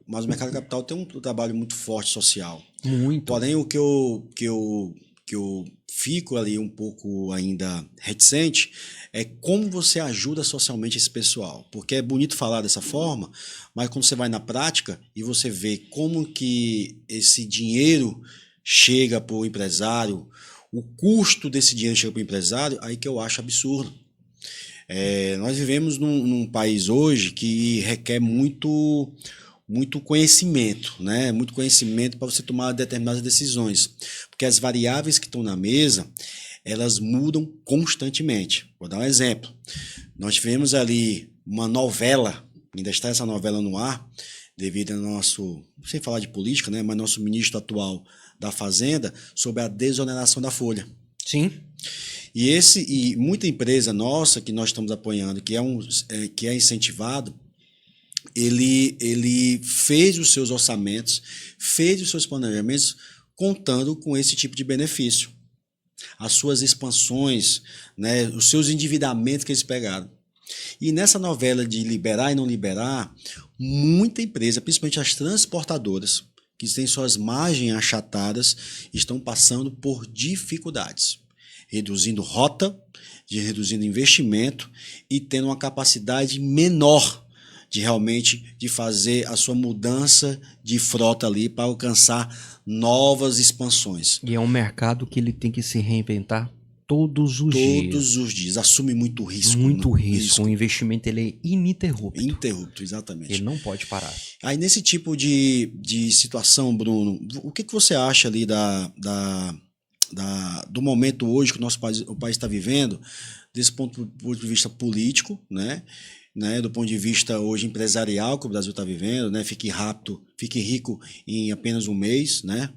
mas o mercado de capital tem um trabalho muito forte social. Muito. Porém, o que eu fico ali um pouco ainda reticente é como você ajuda socialmente esse pessoal. Porque é bonito falar dessa forma, mas quando você vai na prática e você vê como que esse dinheiro chega para o empresário, o custo desse dinheiro chega para o empresário, aí que eu acho absurdo. Nós vivemos num país hoje que requer muito conhecimento, né? Muito conhecimento para você tomar determinadas decisões. Porque as variáveis que estão na mesa, elas mudam constantemente. Vou dar um exemplo. Nós tivemos ali uma novela, ainda está essa novela no ar, devido ao nosso, sem falar de política, né? Mas nosso ministro atual da Fazenda, sobre a desoneração da folha. Sim. E muita empresa nossa que nós estamos apoiando, que é incentivado, ele fez os seus orçamentos, fez os seus planejamentos contando com esse tipo de benefício. As suas expansões, né, os seus endividamentos que eles pegaram. E nessa novela de liberar e não liberar, muita empresa, principalmente as transportadoras, que têm suas margens achatadas, estão passando por dificuldades, reduzindo rota, reduzindo investimento e tendo uma capacidade menor de fazer a sua mudança de frota ali para alcançar novas expansões. E é um mercado que ele tem que se reinventar todos os dias. Todos os dias. Assume muito risco. Muito risco. O investimento ele é ininterrupto. Ininterrupto, exatamente. Ele não pode parar. Aí nesse tipo de situação, Bruno, o que você acha ali do momento hoje que o país está vivendo, desse ponto de vista político, né? Do ponto de vista hoje empresarial que o Brasil está vivendo, né? Fique rico em apenas um mês, né?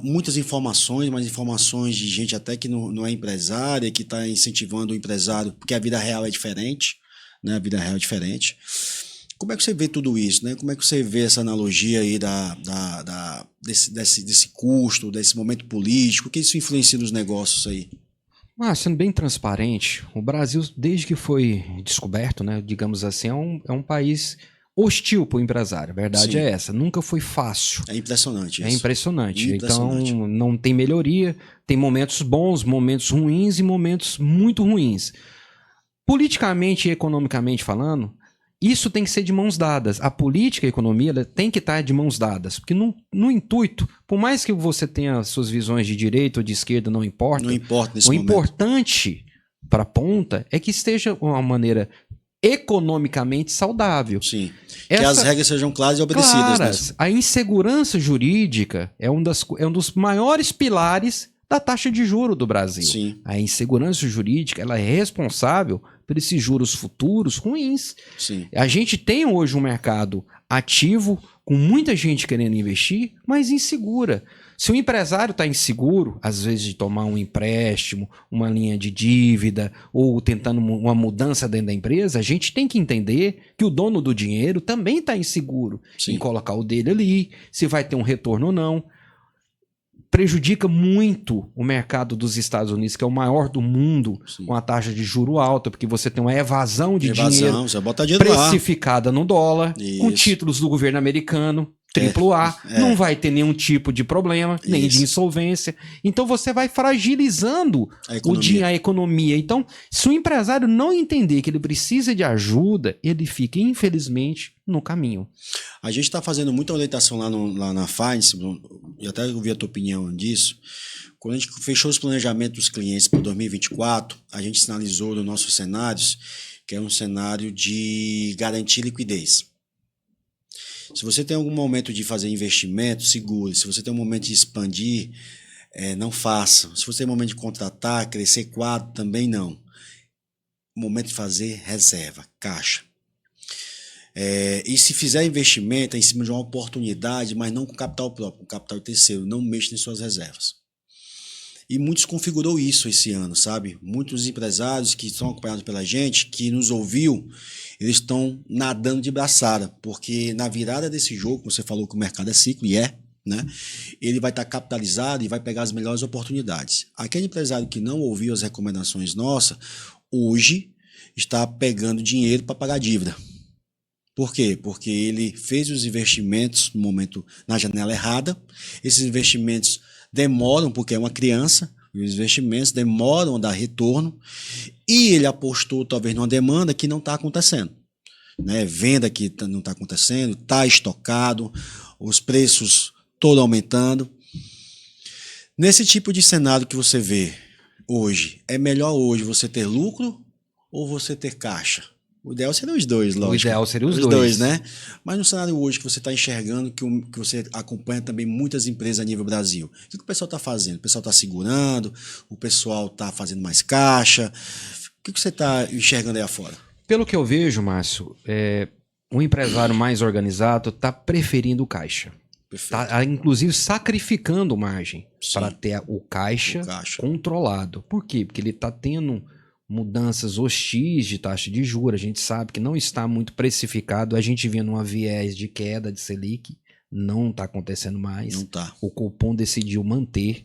Muitas informações, mas informações de gente até que não é empresária, que está incentivando o empresário, porque a vida real é diferente, né? A vida real é diferente. Como é que você vê tudo isso, né? Como é que você vê essa analogia aí desse custo, desse momento político? O que isso influencia nos negócios aí? Sendo bem transparente, o Brasil, desde que foi descoberto, né, digamos assim, é um país hostil para o empresário. A verdade é essa. Nunca foi fácil. É impressionante isso. É impressionante. Então, não tem melhoria. Tem momentos bons, momentos ruins e momentos muito ruins. Politicamente e economicamente falando, isso tem que ser de mãos dadas. A política e a economia ela tem que estar de mãos dadas. Porque no intuito, por mais que você tenha suas visões de direita ou de esquerda, não importa. Não importa nesse momento. O momento. Importante para a ponta é que esteja uma maneira economicamente saudável. Sim. Que as regras sejam claras e obedecidas. Né? A insegurança jurídica é um dos maiores pilares da taxa de juro do Brasil. Sim. A insegurança jurídica ela é responsável por esses juros futuros ruins. Sim. A gente tem hoje um mercado ativo, com muita gente querendo investir, mas insegura. Se o empresário está inseguro, às vezes de tomar um empréstimo, uma linha de dívida, ou tentando uma mudança dentro da empresa, a gente tem que entender que o dono do dinheiro também está inseguro em colocar o dele ali, se vai ter um retorno ou não. Prejudica muito o mercado dos Estados Unidos, que é o maior do mundo, com a taxa de juro alta, porque você tem uma evasão de dinheiro você bota dinheiro precificada no dólar, com títulos do governo americano, AAA, não vai ter nenhum tipo de problema, nem de insolvência. Então você vai fragilizando a economia. Então, se o empresário não entender que ele precisa de ajuda, ele fica, infelizmente, no caminho. A gente está fazendo muita orientação lá na Finance, e até eu vi a tua opinião disso. Quando a gente fechou os planejamentos dos clientes para 2024, a gente sinalizou nos nossos cenários que é um cenário de garantir liquidez. Se você tem algum momento de fazer investimento, segure. Se você tem um momento de expandir, não faça. Se você tem um momento de contratar, crescer quadro, também não. Momento de fazer, reserva, caixa. E se fizer investimento, é em cima de uma oportunidade, mas não com capital próprio, com capital terceiro. Não mexa em suas reservas. E muitos configurou isso esse ano, sabe? Muitos empresários que estão acompanhados pela gente, que nos ouviu, eles estão nadando de braçada, porque na virada desse jogo, você falou que o mercado é ciclo, e né? Ele vai estar capitalizado e vai pegar as melhores oportunidades. Aquele empresário que não ouviu as recomendações nossas, hoje está pegando dinheiro para pagar dívida. Por quê? Porque ele fez os investimentos no momento, na janela errada. Esses investimentos demoram, porque é uma criança, os investimentos demoram a dar retorno, e ele apostou talvez numa demanda que não está acontecendo. Né? Venda que não está acontecendo, está estocado, os preços todos aumentando. Nesse tipo de cenário que você vê hoje, é melhor hoje você ter lucro ou você ter caixa? O ideal seria os dois, lógico. O ideal seria os dois, né? Mas no cenário hoje que você está enxergando, que você acompanha também muitas empresas a nível Brasil, o que o pessoal está fazendo? O pessoal está segurando? O pessoal está fazendo mais caixa? O que você está enxergando aí afora? Pelo que eu vejo, Márcio, um empresário mais organizado está preferindo o caixa. Está, inclusive, sacrificando margem para ter o caixa controlado. Por quê? Porque ele está tendo mudanças hostis de taxa de juros, a gente sabe que não está muito precificado, a gente vinha numa viés de queda de Selic, não está acontecendo mais. Não tá. O Copom decidiu manter.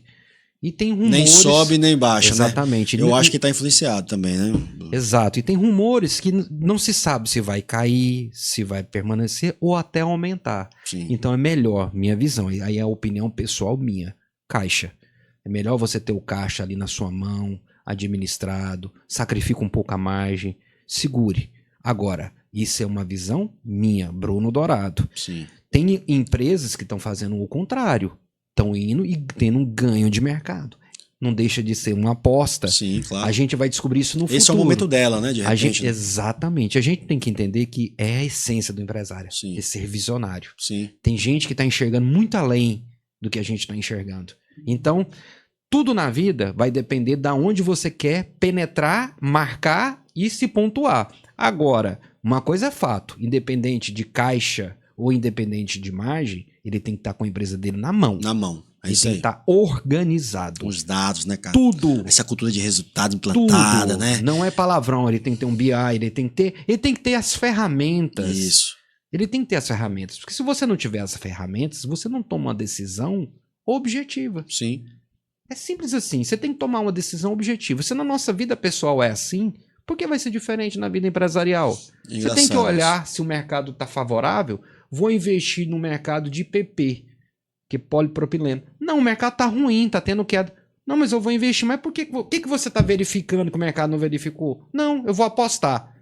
E tem rumores... Nem sobe nem baixa, exatamente, né? Eu acho que está influenciado também, né? Exato. E tem rumores que não se sabe se vai cair, se vai permanecer ou até aumentar. Sim. Então é melhor, minha visão, aí é a opinião pessoal minha, caixa. É melhor você ter o caixa ali na sua mão, administrado, sacrifica um pouco a margem, segure. Agora, isso é uma visão minha, Bruno Dourado. Sim. Tem empresas que estão fazendo o contrário, estão indo e tendo um ganho de mercado. Não deixa de ser uma aposta. Sim, claro. A gente vai descobrir isso no futuro. Esse é o momento dela, né? De repente, exatamente. A gente tem que entender que é a essência do empresário. Sim. É ser visionário. Sim. Tem gente que está enxergando muito além do que a gente está enxergando. Então, tudo na vida vai depender de onde você quer penetrar, marcar e se pontuar. Agora, uma coisa é fato. Independente de caixa ou independente de margem, ele tem que estar com a empresa dele na mão. Na mão. É Ele isso tem aí. que estar organizado. Com os dados, né, cara? Tudo. Essa cultura de resultado implantada, Tudo. né? Não é palavrão, ele tem que ter um BI, ele tem que ter as ferramentas. Isso. Ele tem que ter as ferramentas. Porque se você não tiver as ferramentas, você não toma uma decisão objetiva. Sim. É simples assim. Você tem que tomar uma decisão objetiva. Se na nossa vida pessoal é assim, por que vai ser diferente na vida empresarial? Você tem que olhar se o mercado está favorável. Vou investir no mercado de PP, que é polipropileno. Não, o mercado está ruim, está tendo queda. Não, mas eu vou investir. Mas por que você está verificando que o mercado não verificou? Não, eu vou apostar.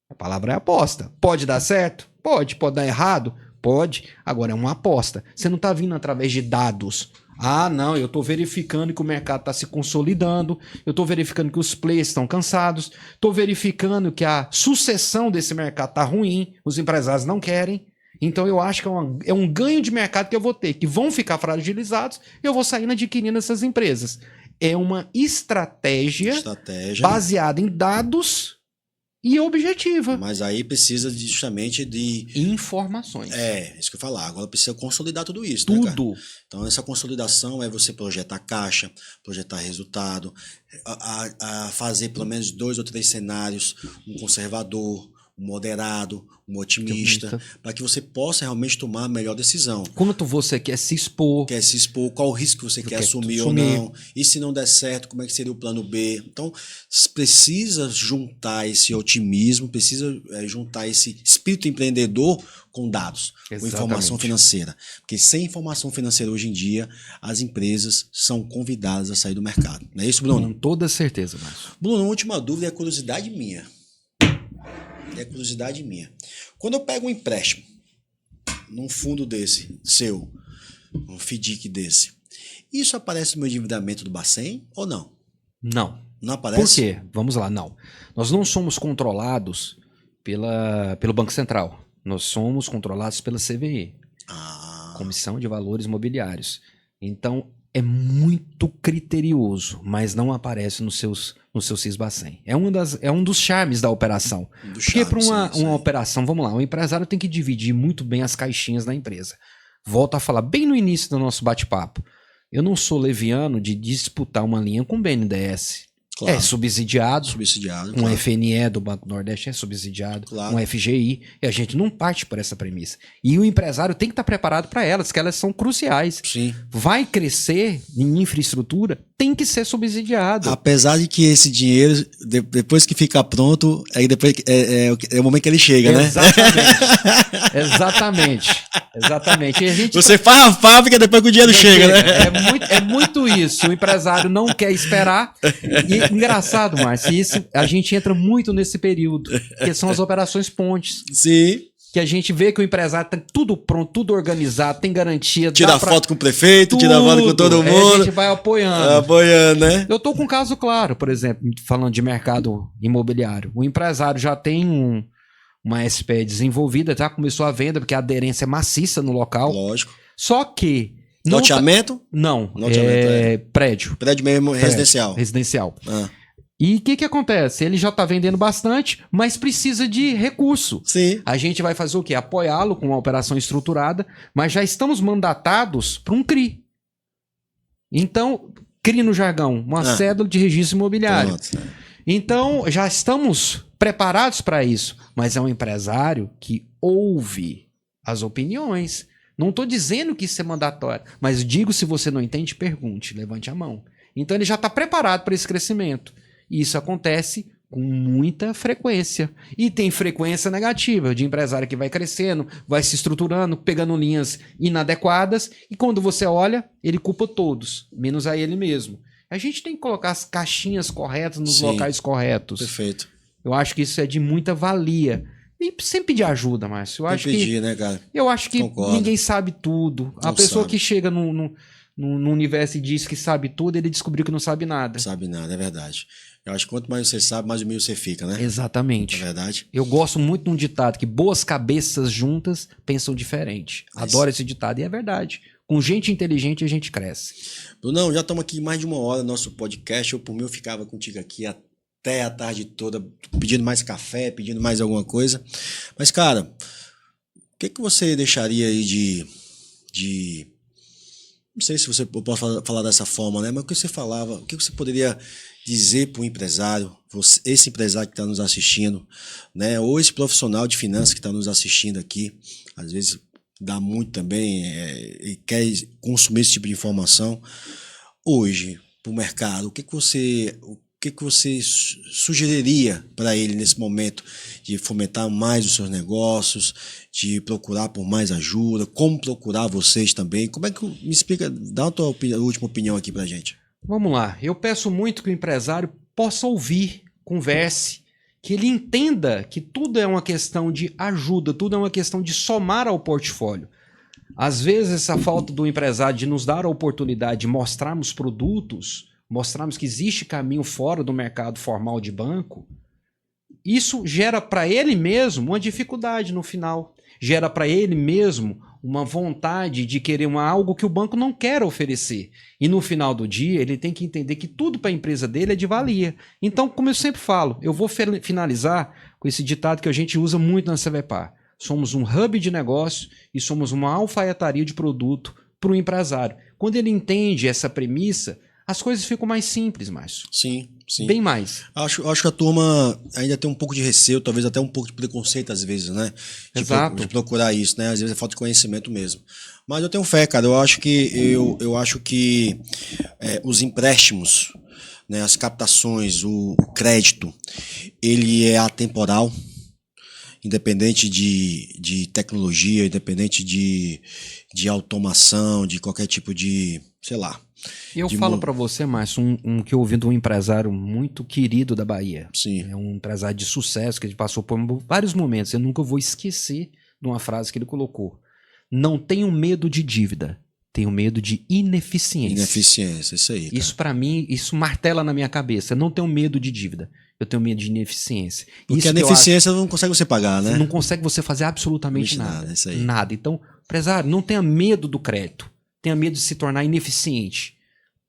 A palavra é aposta. Pode dar certo? Pode. Pode dar errado? Pode. Agora é uma aposta. Você não está vindo através de dados. Ah, não, eu estou verificando que o mercado está se consolidando, eu estou verificando que os players estão cansados, estou verificando que a sucessão desse mercado está ruim, os empresários não querem. Então eu acho que é um ganho de mercado que eu vou ter, que vão ficar fragilizados e eu vou saindo adquirindo essas empresas. É uma estratégia baseada em dados e objetiva. Mas aí precisa justamente de informações. É, isso que eu ia falar. Agora precisa consolidar tudo isso, né, cara? Tudo. Então essa consolidação é você projetar caixa, projetar resultado, a fazer pelo menos 2 ou 3 cenários, um conservador, um moderado, um otimista, para que você possa realmente tomar a melhor decisão. Quanto você quer se expor. Quer se expor, qual o risco que você quer assumir ou não. E se não der certo, como é que seria o plano B? Então, precisa juntar esse otimismo, precisa juntar esse espírito empreendedor com dados, com informação financeira. Porque sem informação financeira hoje em dia, as empresas são convidadas a sair do mercado. Não é isso, Bruno? Com toda certeza, Márcio. Bruno, uma última dúvida é curiosidade minha. É curiosidade minha. Quando eu pego um empréstimo num fundo desse, seu, um FDIC desse, isso aparece no meu endividamento do Bacen ou não? Não. Não aparece? Por quê? Vamos lá, não. Nós não somos controlados pelo Banco Central. Nós somos controlados pela CVE. Comissão de Valores Mobiliários. Então, é muito criterioso, mas não aparece no seu CIS-Bacen. É um dos charmes da operação. Porque para uma operação, vamos lá, o empresário tem que dividir muito bem as caixinhas da empresa. Volto a falar bem no início do nosso bate-papo. Eu não sou leviano de disputar uma linha com o BNDES. Claro. É subsidiado. Um claro. FNE do Banco Nordeste é subsidiado. Claro. Um FGI. E a gente não parte por essa premissa. E o empresário tem que estar preparado para elas, que elas são cruciais. Sim. Vai crescer em infraestrutura, tem que ser subsidiado. Apesar de que esse dinheiro, depois que fica pronto, aí depois é o momento que ele chega, né? Exatamente. E a gente você faz a fábrica depois que o dinheiro chega, né? É muito isso. O empresário não quer esperar. E engraçado, Márcio, isso, a gente entra muito nesse período, que são as operações pontes. Sim. Que a gente vê que o empresário tem tudo pronto, tudo organizado, tem garantia. Tira foto com o prefeito, tira foto com todo mundo. A gente vai apoiando. Apoiando, né? Eu tô com um caso claro, por exemplo, falando de mercado imobiliário. O empresário já tem uma SPE desenvolvida, já começou a venda, porque a aderência é maciça no local. Lógico. Só que... Loteamento? Não, prédio. Prédio mesmo, residencial. Residencial. E o que acontece? Ele já está vendendo bastante, mas precisa de recurso. Sim. A gente vai fazer o quê? Apoiá-lo com uma operação estruturada, mas já estamos mandatados para um CRI. Então, CRI no jargão, uma cédula de registro imobiliário. Pronto. Então, já estamos preparados para isso, mas é um empresário que ouve as opiniões. Não estou dizendo que isso é mandatório, mas digo, se você não entende, pergunte, levante a mão. Então ele já está preparado para esse crescimento. E isso acontece com muita frequência. E tem frequência negativa, de empresário que vai crescendo, vai se estruturando, pegando linhas inadequadas, e quando você olha, ele culpa todos, menos a ele mesmo. A gente tem que colocar as caixinhas corretas nos locais corretos. Perfeito. Eu acho que isso é de muita valia. E sem pedir ajuda, Márcio. Né, cara? Eu acho que ninguém sabe tudo. A pessoa que chega no universo e diz que sabe tudo, ele descobriu que não sabe nada. Não sabe nada, é verdade. Eu acho que quanto mais você sabe, mais humilde você fica, né? Exatamente. É verdade. Eu gosto muito de um ditado, que boas cabeças juntas pensam diferente. Adoro esse ditado e é verdade. Com gente inteligente a gente cresce. Brunão, já estamos aqui mais de 1 hora no nosso podcast. Eu, por mim, eu ficava contigo aqui até a tarde toda, pedindo mais café, pedindo mais alguma coisa. Mas, cara, o que você deixaria aí de não sei se eu posso falar dessa forma, né? Mas o que você falava, o que você poderia dizer para o empresário, esse empresário que está nos assistindo, né? Ou esse profissional de finanças que está nos assistindo aqui, às vezes dá muito também e quer consumir esse tipo de informação. Hoje, para o mercado, o que você sugeriria para ele nesse momento de fomentar mais os seus negócios, de procurar por mais ajuda, como procurar vocês também? Como é que me explica, dá a tua última opinião aqui para a gente. Vamos lá, eu peço muito que o empresário possa ouvir, converse, que ele entenda que tudo é uma questão de ajuda, tudo é uma questão de somar ao portfólio. Às vezes essa falta do empresário de nos dar a oportunidade de mostrarmos produtos, mostrarmos que existe caminho fora do mercado formal de banco, isso gera para ele mesmo uma dificuldade no final, gera para ele mesmo uma vontade de querer algo que o banco não quer oferecer. E no final do dia, ele tem que entender que tudo para a empresa dele é de valia. Então, como eu sempre falo, eu vou finalizar com esse ditado que a gente usa muito na CVPAR. Somos um hub de negócio e somos uma alfaiataria de produto para o empresário. Quando ele entende essa premissa, as coisas ficam mais simples, Márcio. Sim. Bem mais. Acho que a turma ainda tem um pouco de receio, talvez até um pouco de preconceito às vezes, né? Exato. De procurar isso, né? Às vezes é falta de conhecimento mesmo. Mas eu tenho fé, cara. Eu acho que os empréstimos, né? As captações, o crédito, ele é atemporal, independente de tecnologia, independente de automação, de qualquer tipo de, sei lá. Eu falo para você, Márcio, que eu ouvi de um empresário muito querido da Bahia. Sim. É um empresário de sucesso que ele passou por vários momentos. Eu nunca vou esquecer de uma frase que ele colocou. Não tenho medo de dívida, tenho medo de ineficiência. Ineficiência, isso aí. Cara. Isso para mim, isso martela na minha cabeça. Eu não tenho medo de dívida, eu tenho medo de ineficiência. Porque isso a ineficiência não consegue você pagar, né? Não consegue você fazer absolutamente nada. Isso aí. Nada. Então, empresário, não tenha medo do crédito. Tenha medo de se tornar ineficiente.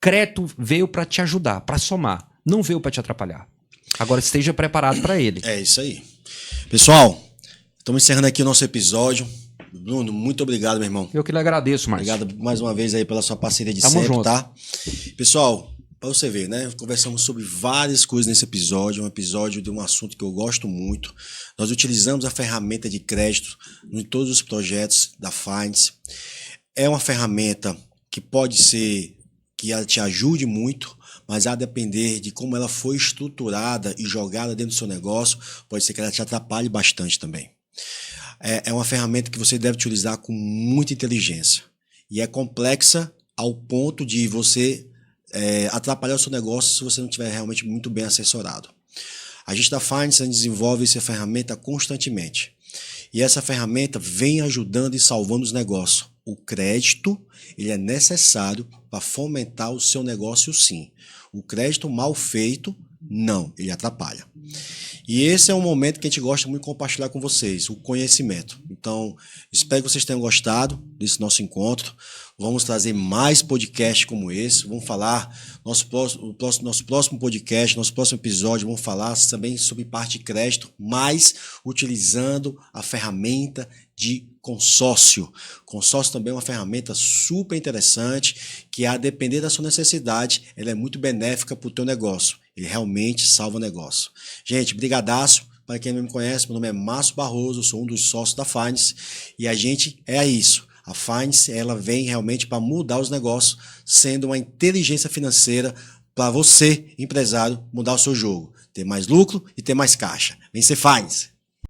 Crédito veio para te ajudar, para somar. Não veio para te atrapalhar. Agora esteja preparado para ele. É isso aí. Pessoal, estamos encerrando aqui o nosso episódio. Bruno, muito obrigado, meu irmão. Eu que lhe agradeço, Márcio. Obrigado mais uma vez aí pela sua parceria de Tamo sempre, junto. tá? Pessoal, para você ver, né? Conversamos sobre várias coisas nesse episódio. Um episódio de um assunto que eu gosto muito. Nós utilizamos a ferramenta de crédito em todos os projetos da Finance. É uma ferramenta que pode ser que ela te ajude muito, mas a depender de como ela foi estruturada e jogada dentro do seu negócio, pode ser que ela te atrapalhe bastante também. É uma ferramenta que você deve utilizar com muita inteligência e é complexa ao ponto de você atrapalhar o seu negócio se você não estiver realmente muito bem assessorado. A gente da Finance desenvolve essa ferramenta constantemente e essa ferramenta vem ajudando e salvando os negócios. O crédito, ele é necessário para fomentar o seu negócio, sim. O crédito mal feito, não, ele atrapalha. E esse é um momento que a gente gosta muito de compartilhar com vocês, o conhecimento. Então, espero que vocês tenham gostado desse nosso encontro. Vamos trazer mais podcasts como esse. Vamos falar, nosso próximo podcast, nosso próximo episódio, vamos falar também sobre parte de crédito, mas utilizando a ferramenta de consórcio. Consórcio também é uma ferramenta super interessante que, a depender da sua necessidade, ela é muito benéfica para o teu negócio. Ele realmente salva o negócio. Gente, brigadaço. Para quem não me conhece, meu nome é Márcio Barroso, sou um dos sócios da Finance e a gente é isso. A Finance, ela vem realmente para mudar os negócios, sendo uma inteligência financeira para você, empresário, mudar o seu jogo. Ter mais lucro e ter mais caixa. Vem ser Finance.